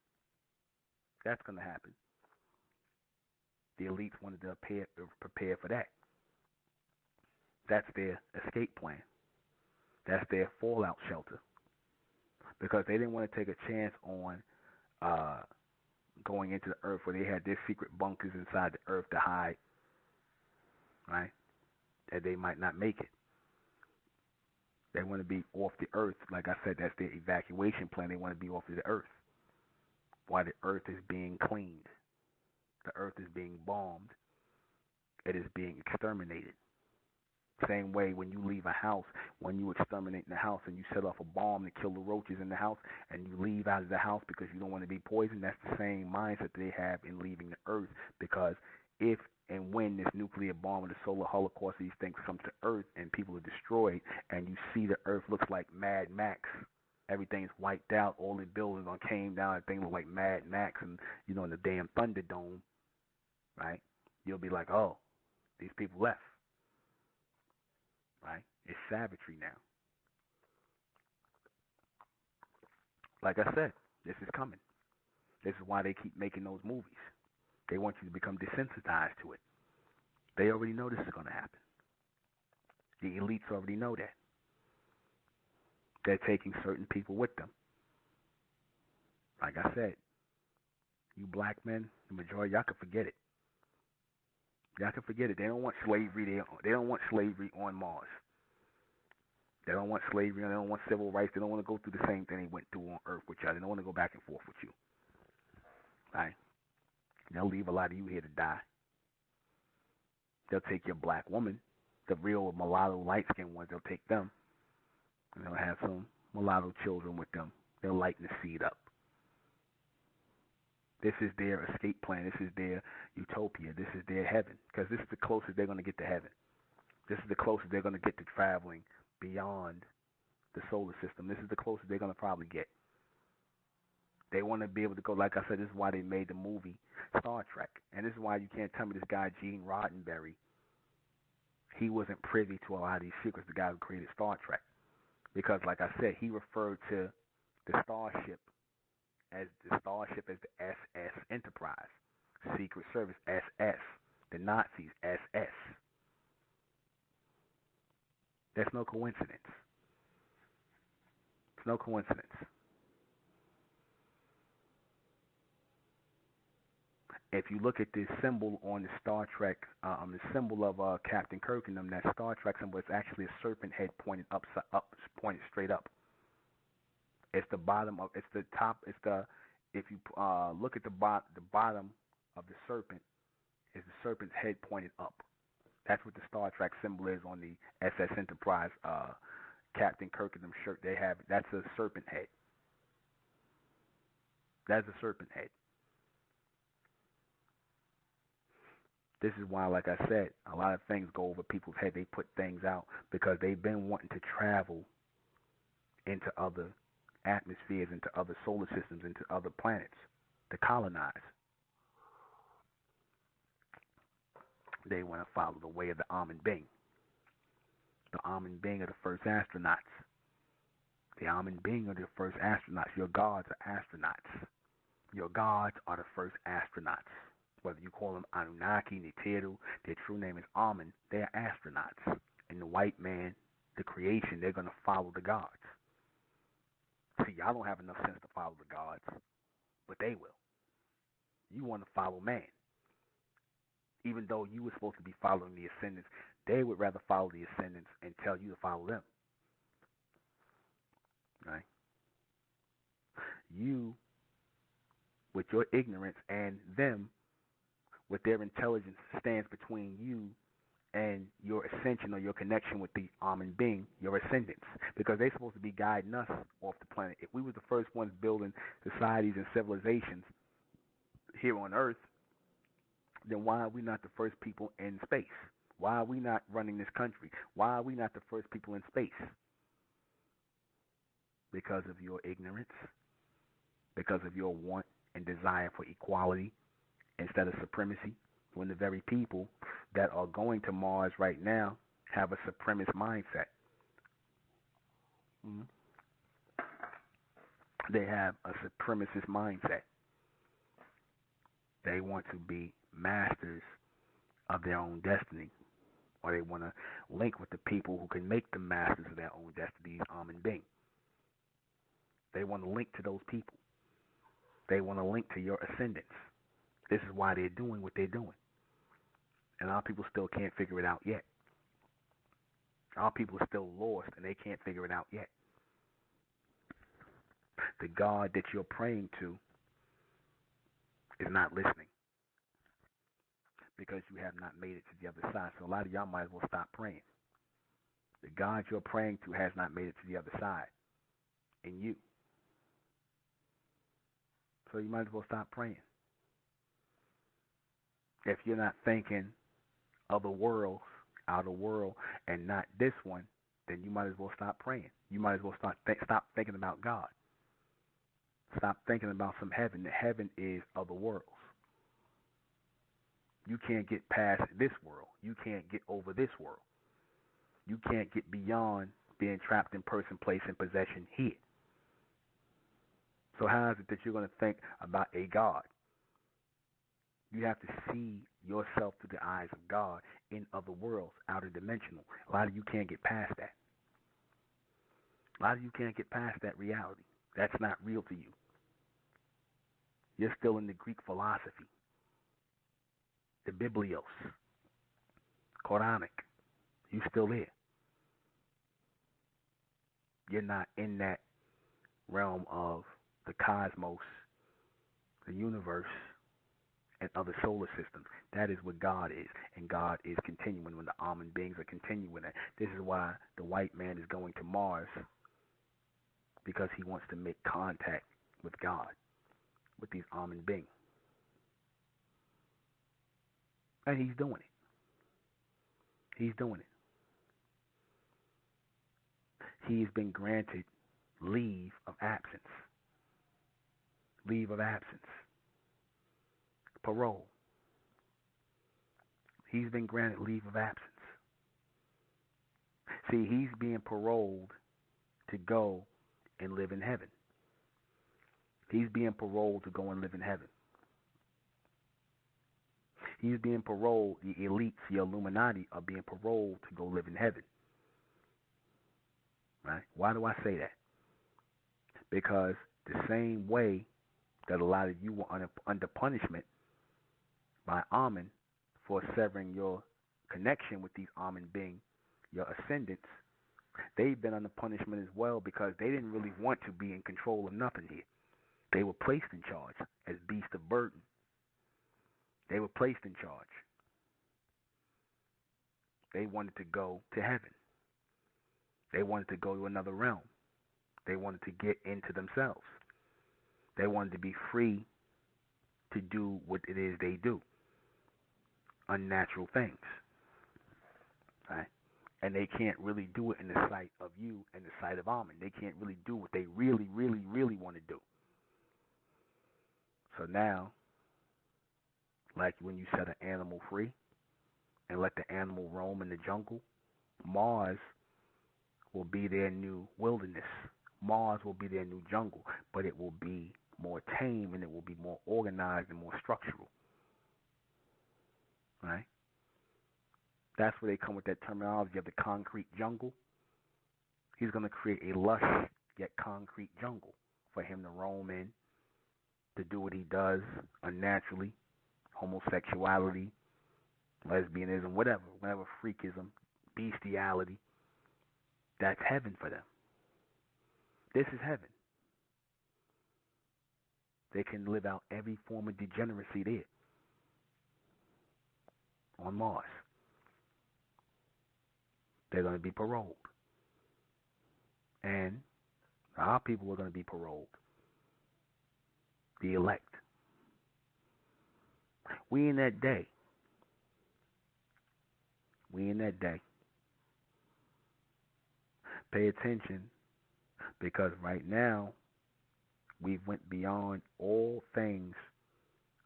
That's going to happen. The elites wanted to prepare for that. That's their escape plan. That's their fallout shelter. Because they didn't want to take a chance on going into the earth where they had their secret bunkers inside the earth to hide, right? That they might not make it. They want to be off the earth. Like I said, that's their evacuation plan. They want to be off of the earth while the earth is being cleaned. The earth is being bombed. It is being exterminated. Same way when you leave a house, when you exterminate in the house and you set off a bomb to kill the roaches in the house and you leave out of the house because you don't want to be poisoned, that's the same mindset they have in leaving the earth. Because if and when this nuclear bomb and the solar holocaust, these things come to earth and people are destroyed and you see the earth looks like Mad Max, everything's wiped out, all the buildings came down, and things look like Mad Max and, in the damn Thunderdome, right? You'll be like, oh, these people left. Right? It's savagery now. Like I said, this is coming. This is why they keep making those movies. They want you to become desensitized to it. They already know this is going to happen. The elites already know that. They're taking certain people with them. Like I said, you black men, the majority, y'all can forget it. Y'all can forget it. They don't want slavery there. They don't want slavery on Mars. They don't want slavery. They don't want civil rights. They don't want to go through the same thing they went through on Earth with y'all. They don't want to go back and forth with you. Right? They'll leave a lot of you here to die. They'll take your black woman, the real mulatto, light-skinned ones. They'll take them, and they'll have some mulatto children with them. They'll lighten the seed up. This is their escape plan. This is their utopia. This is their heaven, because this is the closest they're going to get to heaven. This is the closest they're going to get to traveling beyond the solar system. This is the closest they're going to probably get. They want to be able to go, like I said, this is why they made the movie Star Trek. And this is why you can't tell me this guy, Gene Roddenberry, he wasn't privy to a lot of these secrets, the guy who created Star Trek. Because, like I said, he referred to the Starship as the SS Enterprise, Secret Service SS, the Nazis SS. That's no coincidence. It's no coincidence. If you look at this symbol on the Star Trek, the symbol of Captain Kirk and them, that Star Trek symbol, it's actually a serpent head pointed up, pointed straight up. It's the bottom of, it's the top, it's the, if you look at the bottom of the serpent, is the serpent's head pointed up. That's what the Star Trek symbol is on the SS Enterprise Captain Kirk and them shirt. They have that's a serpent head. That's a serpent head. This is why, like I said, a lot of things go over people's head. They put things out because they've been wanting to travel into other atmospheres, into other solar systems, into other planets to colonize. They want to follow the way of the ᴡɪᴛ. The ᴡɪᴛ are the first astronauts. The ᴡɪᴛ are the first astronauts. Your gods are astronauts. Your gods are the first astronauts. Whether you call them Anunnaki, ᴛɪʟʟ, their true name is ᴡɪᴛ, they are astronauts. And the white man, the creation, they're going to follow the gods. See, y'all don't have enough sense to follow the gods, but they will. You want to follow man. Even though you were supposed to be following the ascendants, they would rather follow the ascendants and tell you to follow them. Right? You, with your ignorance, and them, with their intelligence, stands between you and your ascension or your connection with the ᴡɪᴛ, your ascendants, because they're supposed to be guiding us off the planet. If we were the first ones building societies and civilizations here on Earth, then why are we not the first people in space? Why are we not running this country? Why are we not the first people in space? Because of your ignorance, because of your want and desire for equality instead of supremacy, when the very people that are going to Mars right now have a supremacist mindset. They have a supremacist mindset. They want to be masters of their own destiny, or they want to link with the people who can make them masters of their own destinies, ᴡɪᴛ. They want to link to those people. They want to link to your ascendants. This is why they're doing what they're doing. And our people still can't figure it out yet. Our people are still lost and they can't figure it out yet. The God that you're praying to is not listening because you have not made it to the other side. So a lot of y'all might as well stop praying. The God you're praying to has not made it to the other side in you. So you might as well stop praying. If you're not thinking other worlds, outer world, and not this one, then you might as well stop praying. You might as well stop thinking about God. Stop thinking about some heaven. The heaven is other worlds. You can't get past this world. You can't get over this world. You can't get beyond being trapped in person, place, and possession here. So how is it that you're going to think about a God? You have to see yourself through the eyes of God in other worlds, outer dimensional. A lot of you can't get past that. A lot of you can't get past that reality. That's not real to you. You're still in the Greek philosophy, the Biblios, Quranic. You're still there. You're not in that realm of the cosmos, the universe, and other solar systems. That is what God is, and God is continuing when the ᴡɪᴛ beings are continuing that. This is why the white man is going to Mars, because he wants to make contact with God, with these ᴡɪᴛ beings. And he's doing it. He's doing it. He's been granted leave of absence. Leave of absence. Parole. He's been granted leave of absence. See, he's being paroled to go and live in heaven. He's being paroled to go and live in heaven. He's being paroled, the elites, the Illuminati are being paroled to go live in heaven. Right? Why do I say that? Because the same way that a lot of you were under punishment by ᴡɪᴛ for severing your connection with these ᴡɪᴛ beings, your ascendants, they've been under punishment as well because they didn't really want to be in control of nothing here. They were placed in charge as beasts of burden. They were placed in charge. They wanted to go to heaven. They wanted to go to another realm. They wanted to get into themselves. They wanted to be free to do what it is they do. Unnatural things. Right? And they can't really do it in the sight of you and the sight of Amen. They can't really do what they really, really, really want to do. So now, like when you set an animal free and let the animal roam in the jungle, Mars will be their new wilderness. Mars will be their new jungle, but it will be more tame and it will be more organized and more structural. Right? That's where they come with that terminology of the concrete jungle. He's going to create a lush yet concrete jungle for him to roam in, to do what he does unnaturally, homosexuality, lesbianism, whatever freakism, bestiality. That's heaven for them. This is heaven. They can live out every form of degeneracy there on Mars. They're going to be paroled. And our people are going to be paroled. The elect. We in that day. We in that day. Pay attention, because right now we've went beyond all things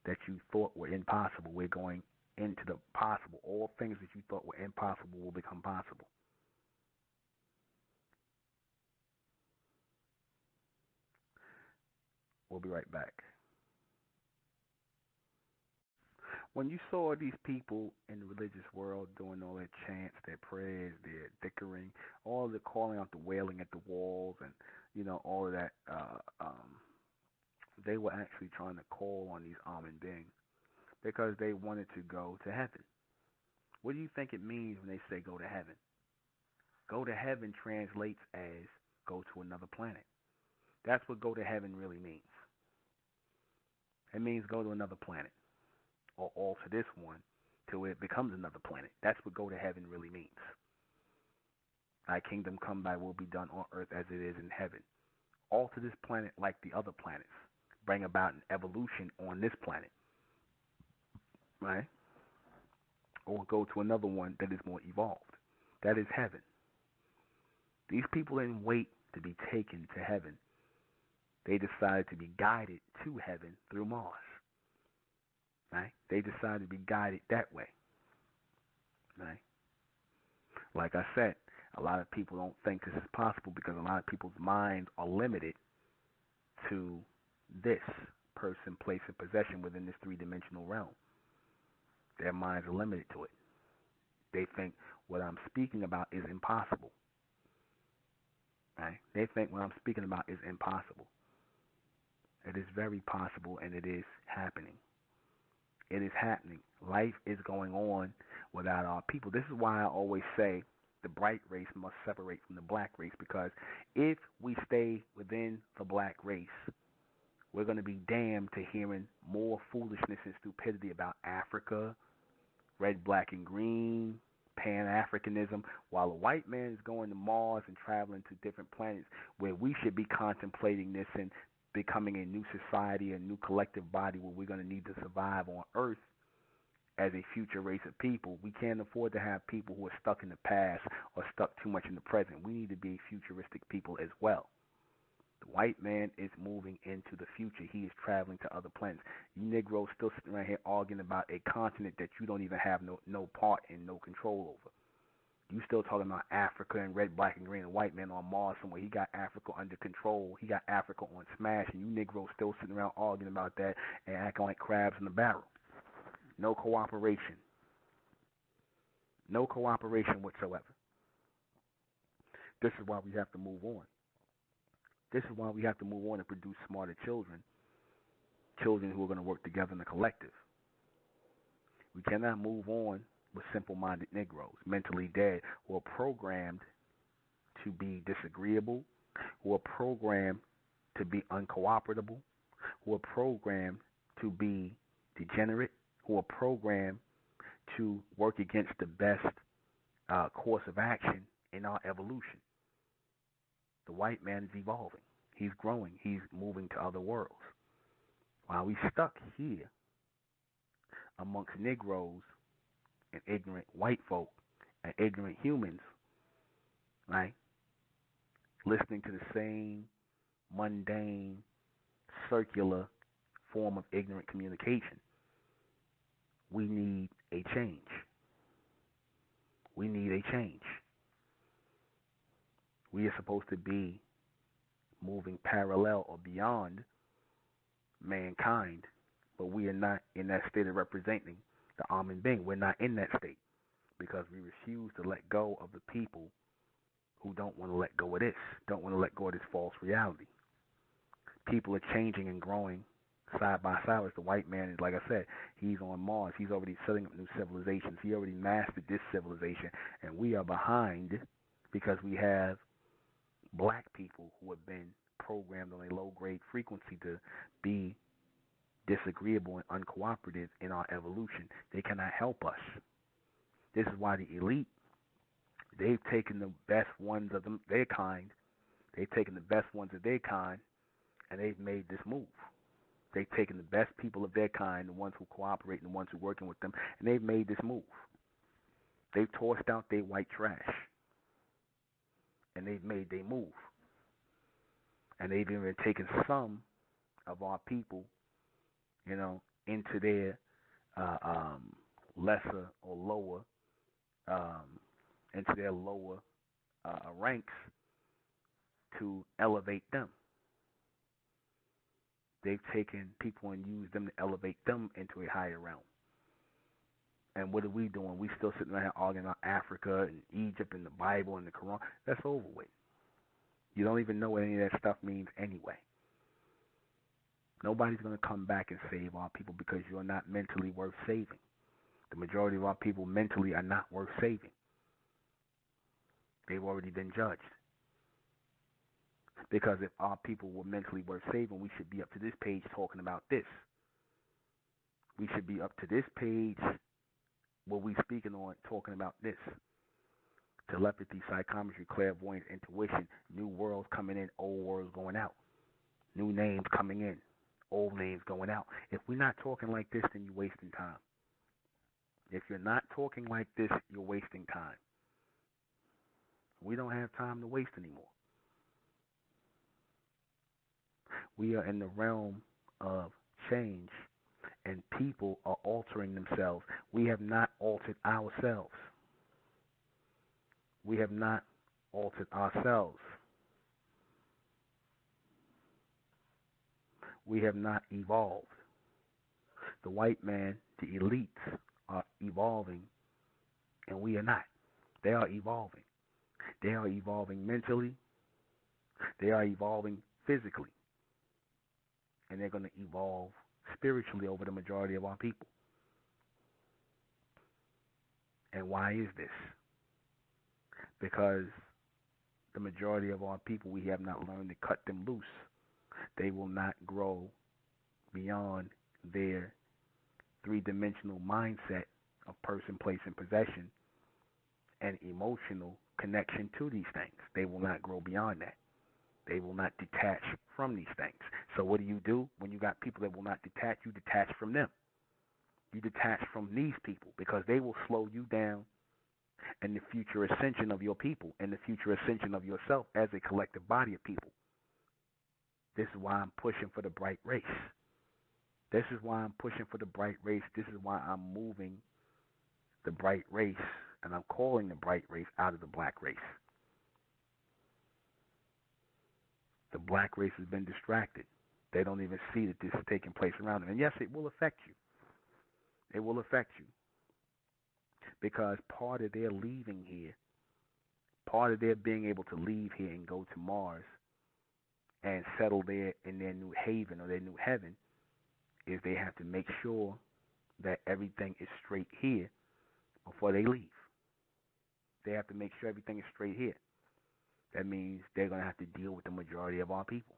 that you thought were impossible. We're going into the possible. All things that you thought were impossible will become possible. We'll be right back. When you saw these people in the religious world doing all their chants, their prayers, their dickering, all the calling out, the wailing at the walls, and all of that, they were actually trying to call on these Amen beings because they wanted to go to heaven. What do you think it means when they say go to heaven? Go to heaven translates as go to another planet. That's what go to heaven really means. It means go to another planet, or alter this one till it becomes another planet. That's what go to heaven really means. Thy kingdom come, thy will be done on earth as it is in heaven. Alter this planet like the other planets. Bring about an evolution on this planet. Right? Or go to another one that is more evolved. That is heaven. These people didn't wait to be taken to heaven. They decided to be guided to heaven through Mars. Right? They decided to be guided that way. Right? Like I said, a lot of people don't think this is possible because a lot of people's minds are limited to this person, place, and possession within this three-dimensional realm. Their minds are limited to it. They think what I'm speaking about is impossible. Right? They think what I'm speaking about is impossible. It is very possible, and it is happening. It is happening. Life is going on without our people. This is why I always say the bright race must separate from the black race, because if we stay within the black race, we're going to be damned to hearing more foolishness and stupidity about Africa, red, black, and green, Pan-Africanism, while a white man is going to Mars and traveling to different planets where we should be contemplating this and becoming a new society, a new collective body where we're going to need to survive on Earth as a future race of people. We can't afford to have people who are stuck in the past or stuck too much in the present. We need to be futuristic people as well. The white man is moving into the future. He is traveling to other planets. You Negroes still sitting right here arguing about a continent that you don't even have no part in, no control over. You still talking about Africa and red, black, and green, and white man on Mars somewhere. He got Africa under control. He got Africa on smash, and you Negroes still sitting around arguing about that and acting like crabs in the barrel. No cooperation. No cooperation whatsoever. This is why we have to move on. This is why we have to move on and produce smarter children. Children who are going to work together in a collective. We cannot move on with simple-minded Negroes, mentally dead, who are programmed to be disagreeable, who are programmed to be uncooperable, who are programmed to be degenerate, who are programmed to work against the best course of action in our evolution. The white man is evolving. He's growing. He's moving to other worlds. While we stuck here amongst Negroes and ignorant white folk and ignorant humans, right? Listening to the same mundane, circular form of ignorant communication. We need a change. We need a change. We are supposed to be moving parallel or beyond mankind, but we are not in that state of representing the Amen being. We're not in that state because we refuse to let go of the people who don't want to let go of this, don't want to let go of this false reality. People are changing and growing side by side. As the white man is, like I said, he's on Mars. He's already setting up new civilizations. He already mastered this civilization, and we are behind because we have black people who have been programmed on a low-grade frequency to be disagreeable and uncooperative in our evolution. They cannot help us. This is why the elite, they've taken the best ones of their kind, they've taken the best ones of their kind, and they've made this move. They've taken the best people of their kind, the ones who cooperate and the ones who are working with them, and they've made this move. They've tossed out their white trash, and they've made their move. And they've even taken some of our people, into their lesser or lower, into their lower ranks to elevate them. They've taken people and used them to elevate them into a higher realm. And what are we doing? We still sitting around arguing about Africa and Egypt and the Bible and the Quran. That's over with. You don't even know what any of that stuff means anyway. Nobody's going to come back and save our people because you're not mentally worth saving. The majority of our people mentally are not worth saving. They've already been judged. Because if our people were mentally worth saving, we should be up to this page talking about this. We should be up to this page where we speaking on talking about this. Telepathy, psychometry, clairvoyance, intuition, new worlds coming in, old worlds going out. New names coming in, old names going out. If we're not talking like this, then you're wasting time. If you're not talking like this, you're wasting time. We don't have time to waste anymore. We are in the realm of change, and people are altering themselves. We have not altered ourselves. We have not altered ourselves. We have not evolved. The white man, the elites, are evolving, and we are not. They are evolving. They are evolving mentally. They are evolving physically. And they're going to evolve spiritually over the majority of our people. And why is this? Because the majority of our people, we have not learned to cut them loose. They will not grow beyond their three-dimensional mindset of person, place, and possession and emotional connection to these things. They will not grow beyond that. They will not detach from these things. So what do? When you got people that will not detach, you detach from them. You detach from these people because they will slow you down in the future ascension of your people and the future ascension of yourself as a collective body of people. This is why I'm pushing for the bright race. This is why I'm pushing for the bright race. This is why I'm moving the bright race, and I'm calling the bright race out of the black race. The black race has been distracted. They don't even see that this is taking place around them. And yes, it will affect you. It will affect you. Because part of their leaving here, part of their being able to leave here and go to Mars and settle there in their new haven or their new heaven is they have to make sure that everything is straight here before they leave. They have to make sure everything is straight here. That means they're going to have to deal with the majority of our people.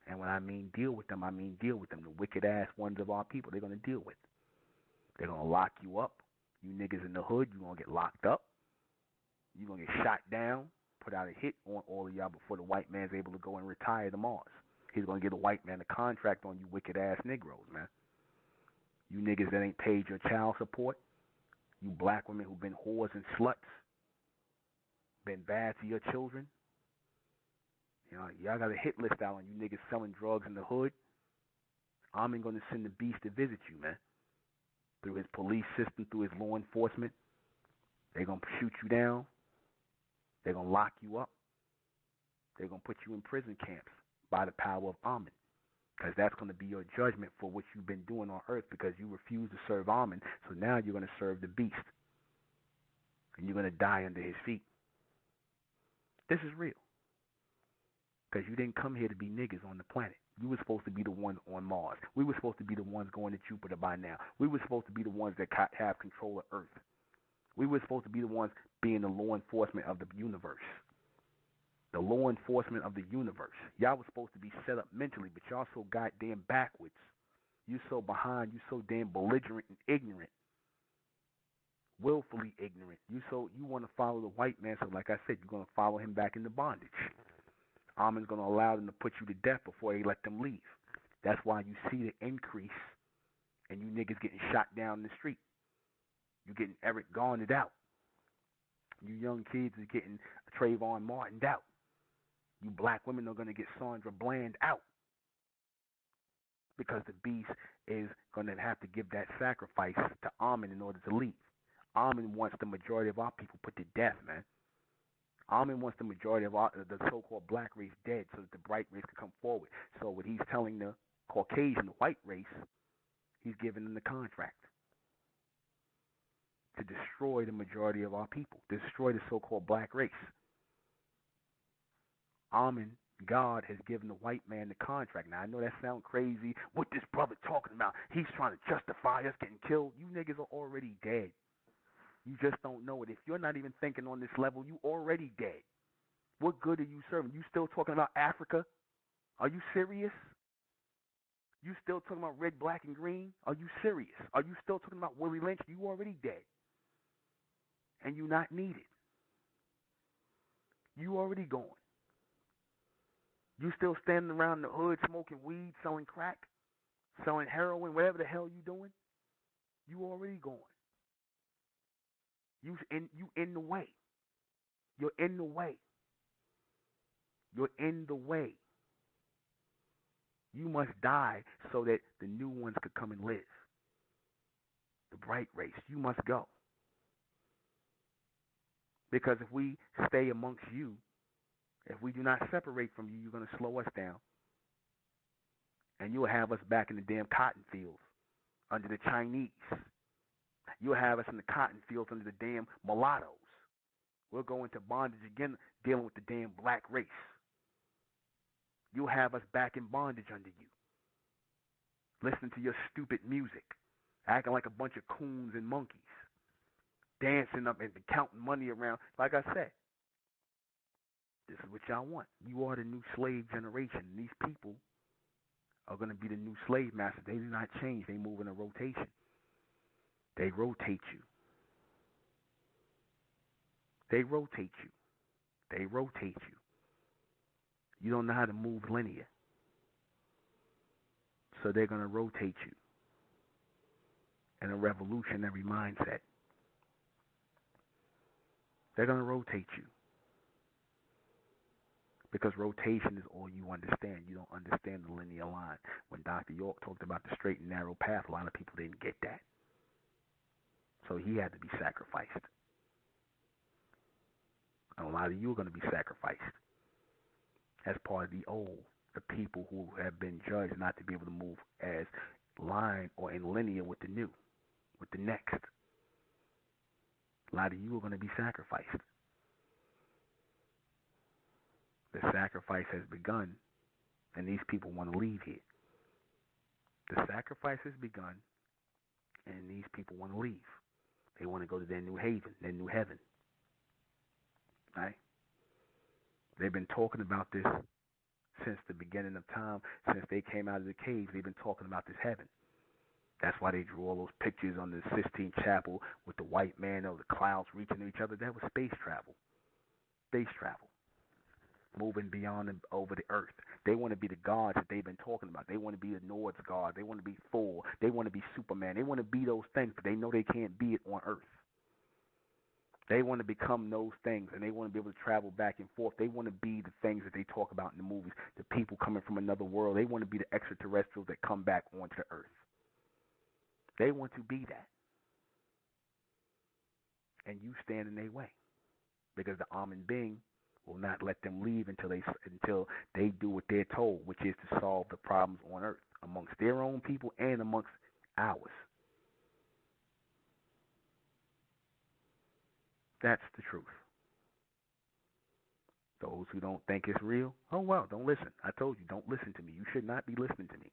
And when I mean deal with them, I mean deal with them. The wicked-ass ones of our people, they're going to deal with. They're going to lock you up. You niggas in the hood, you're going to get locked up. You're going to get shot down, put out a hit on all of y'all before the white man's able to go and retire to Mars. He's going to get a white man a contract on you wicked-ass Negroes, man. You niggas that ain't paid your child support. You black women who've been whores and sluts. Been bad to your children. You know, y'all got a hit list out on you niggas selling drugs in the hood. I'm going to send the beast to visit you, man. Through his police system, through his law enforcement. They're going to shoot you down. They're going to lock you up. They're going to put you in prison camps by the power of Amen. Because that's going to be your judgment for what you've been doing on earth because you refuse to serve Amen. So now you're going to serve the beast. And you're going to die under his feet. This is real. Because you didn't come here to be niggas on the planet. You were supposed to be the ones on Mars. We were supposed to be the ones going to Jupiter by now. We were supposed to be the ones that have control of Earth. We were supposed to be the ones being the law enforcement of the universe. The law enforcement of the universe. Y'all was supposed to be set up mentally, but y'all so goddamn backwards. You so behind. You so damn belligerent and ignorant. Willfully ignorant. You want to follow the white man, so like I said, you're going to follow him back into bondage. Amen's going to allow them to put you to death before they let them leave. That's why you see the increase in you niggas getting shot down in the street. You getting Eric Garnered out. You young kids are getting Trayvon Martin out. You black women are going to get Sandra Bland out. Because the beast is going to have to give that sacrifice to Amen in order to leave. Amen wants the majority of our people put to death, man. Amen wants the majority of the so-called black race dead so that the bright race can come forward. So what he's telling the Caucasian, the white race, he's giving them the contract to destroy the majority of our people, destroy the so-called black race. Amen, God has given the white man the contract. Now, I know that sounds crazy. What this brother talking about? He's trying to justify us getting killed. You niggas are already dead. You just don't know it. If you're not even thinking on this level, you already dead. What good are you serving? You still talking about Africa? Are you serious? You still talking about red, black, and green? Are you serious? Are you still talking about Willie Lynch? You already dead. And you not needed. You already gone. You still standing around the hood smoking weed, selling crack, selling heroin, whatever the hell you doing? You already gone. You in the way. You're in the way. You're in the way. You must die so that the new ones could come and live. The bright race, you must go. Because if we stay amongst you, if we do not separate from you, you're going to slow us down. And you'll have us back in the damn cotton fields under the Chinese. You'll have us in the cotton fields under the damn mulattoes. We'll go into bondage again, dealing with the damn black race. You'll have us back in bondage under you. Listening to your stupid music. Acting like a bunch of coons and monkeys. Dancing up and counting money around. Like I said, this is what y'all want. You are the new slave generation. And these people are going to be the new slave masters. They do not change. They move in a rotation. They rotate you. They rotate you. They rotate you. You don't know how to move linear. So they're going to rotate you in a revolutionary mindset. They're going to rotate you. Because rotation is all you understand. You don't understand the linear line. When Dr. York talked about the straight and narrow path, a lot of people didn't get that. So he had to be sacrificed. And a lot of you are going to be sacrificed as part of the old, the people who have been judged not to be able to move as line or in linear with the new, with the next. A lot of you are going to be sacrificed. The sacrifice has begun, and these people want to leave here. The sacrifice has begun, and these people want to leave. They want to go to their new haven, their new heaven. Right? They've been talking about this since the beginning of time, since they came out of the caves. They've been talking about this heaven. That's why they drew all those pictures on the Sistine Chapel with the white man or the clouds reaching to each other. That was space travel. space travel, moving beyond and over the earth. They want to be the gods that they've been talking about. They want to be the Norse god. They want to be Thor. They want to be Superman. They want to be those things, but they know they can't be it on earth. They want to become those things, and they want to be able to travel back and forth. They want to be the things that they talk about in the movies, the people coming from another world. They want to be the extraterrestrials that come back onto the earth. They want to be that. And you stand in their way, because the Amen being will not let them leave until they do what they're told, which is to solve the problems on earth amongst their own people and amongst ours. That's the truth. Those who don't think it's real, oh well, don't listen. I told you, don't listen to me. You should not be listening to me.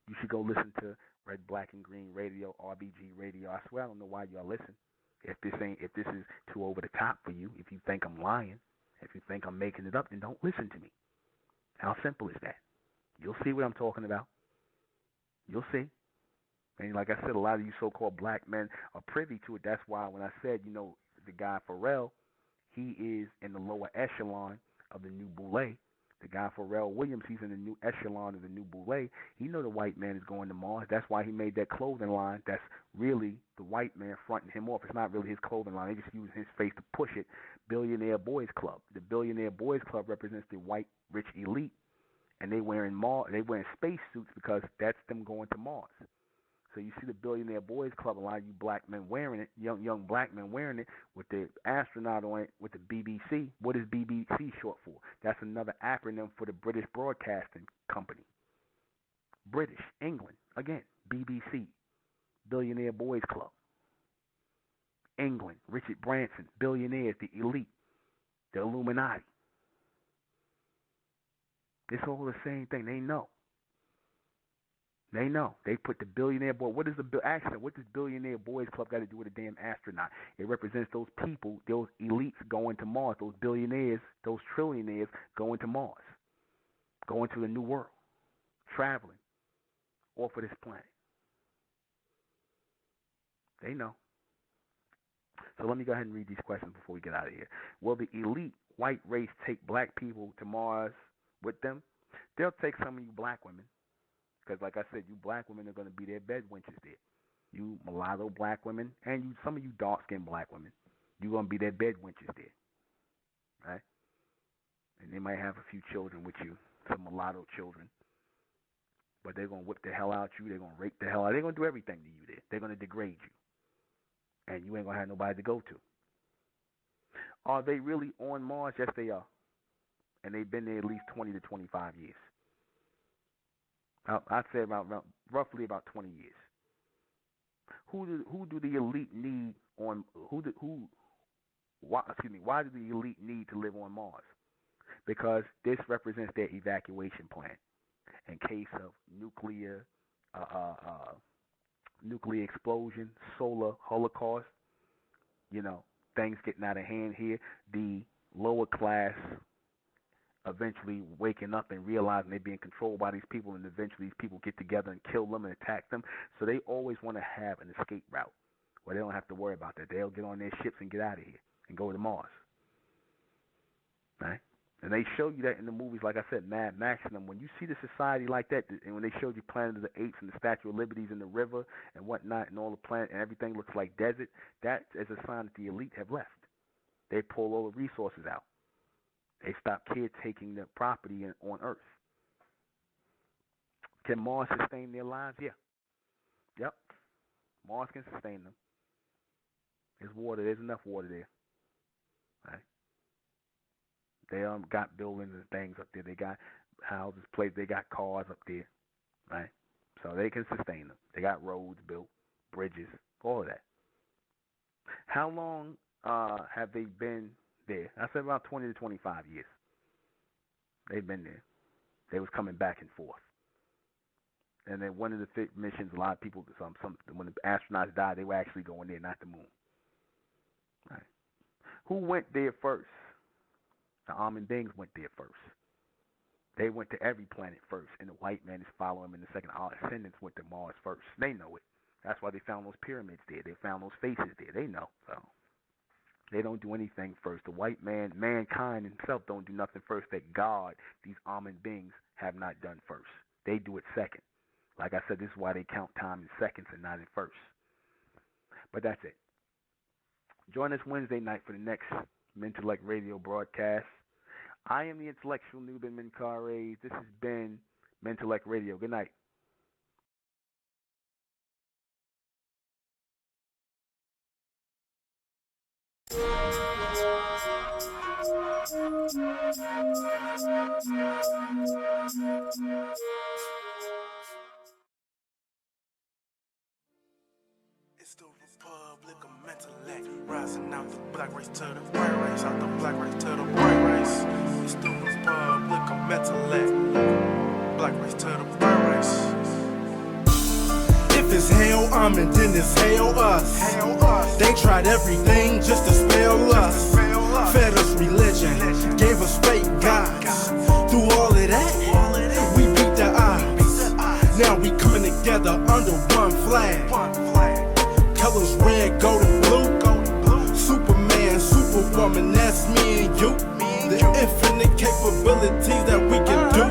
You should go listen to Red, Black, and Green Radio, RBG Radio. I swear I don't know why y'all listen. If this is too over the top for you, if you think I'm lying, if you think I'm making it up, then don't listen to me. How simple is that? You'll see what I'm talking about. You'll see. And like I said, a lot of you so-called black men are privy to it. That's why when I said, the guy Pharrell, he is in the lower echelon of the new boule. The guy Pharrell Williams, he's in the new echelon of the new boule. He know the white man is going to Mars. That's why he made that clothing line. That's really the white man fronting him off. It's not really his clothing line. They just use his face to push it. Billionaire Boys Club. The Billionaire Boys Club represents the white rich elite, and they wearing space suits because that's them going to Mars. So you see the Billionaire Boys Club, a lot of you black men wearing it, young black men wearing it with the astronaut on it, with the BBC. What is BBC short for? That's another acronym for the British Broadcasting Company. British, England, again, BBC, Billionaire Boys Club. England, Richard Branson, billionaires, the elite, the Illuminati. It's all the same thing. They know. They know. They put the Billionaire Boy. What does Billionaire Boys Club got to do with a damn astronaut? It represents those people, those elites going to Mars, those billionaires, those trillionaires going to Mars, going to the new world, traveling off of this planet. They know. So let me go ahead and read these questions before we get out of here. Will the elite white race take black people to Mars with them? They'll take some of you black women. Because, like I said, you black women are going to be their bed wenches there. You mulatto black women, and some of you dark-skinned black women, you're going to be their bed wenches there. Right? And they might have a few children with you, some mulatto children. But they're going to whip the hell out you. They're going to rape the hell out. They're going to do everything to you there. They're going to degrade you. And you ain't going to have nobody to go to. Are they really on Mars? Yes, they are. And they've been there at least 20 to 25 years. I'd say roughly about 20 years. Why do the elite need to live on Mars? Because this represents their evacuation plan in case of nuclear explosion, solar holocaust, things getting out of hand here. The lower class eventually waking up and realizing they're being controlled by these people, and eventually these people get together and kill them and attack them. So they always want to have an escape route where they don't have to worry about that. They'll get on their ships and get out of here and go to Mars. Right? And they show you that in the movies, like I said, Mad Max and them. When you see the society like that, and when they showed you Planet of the Apes and the Statue of Liberties in the river and whatnot, and all the planet and everything looks like desert, that is a sign that the elite have left. They pull all the resources out. They stop caretaking the property on Earth. Can Mars sustain their lives? Yeah. Yep. Mars can sustain them. There's water. There's enough water there. Right. They got buildings and things up there. They got houses, places. They got cars up there. Right. So they can sustain them. They got roads built, bridges, all of that. How long have they been there? I said about 20 to 25 years. They've been there. They was coming back and forth. And then one of the missions, a lot of people, when the astronauts died, they were actually going there, not the moon. Right. Who went there first? The Amen beings went there first. They went to every planet first, and the white man is following them in the second. Our ascendants went to Mars first. They know it. That's why they found those pyramids there. They found those faces there. They know. So They don't do anything first. The white man, mankind himself, don't do nothing first that God, these almond beings, have not done first. They do it second. Like I said, this is why they count time in seconds and not in first. But that's it. Join us Wednesday night for the next Mentellect Radio broadcast. I am the intellectual Nuben Menkarayzz. This has been Mentellect Radio. Good night. It's the Republic of Mentellect, rising out the black race to the white race, out the black race to the white race. It's the Republic of Mentellect, black race to the white race. If it's hell, and then it's hell us. They tried everything just to spell us. Fed us religion, gave us fake gods. Through all of that, we beat the odds. Now we coming together under one flag. Colors red, gold and blue. Superman, Superwoman, that's me and you. The infinite capabilities that we can do.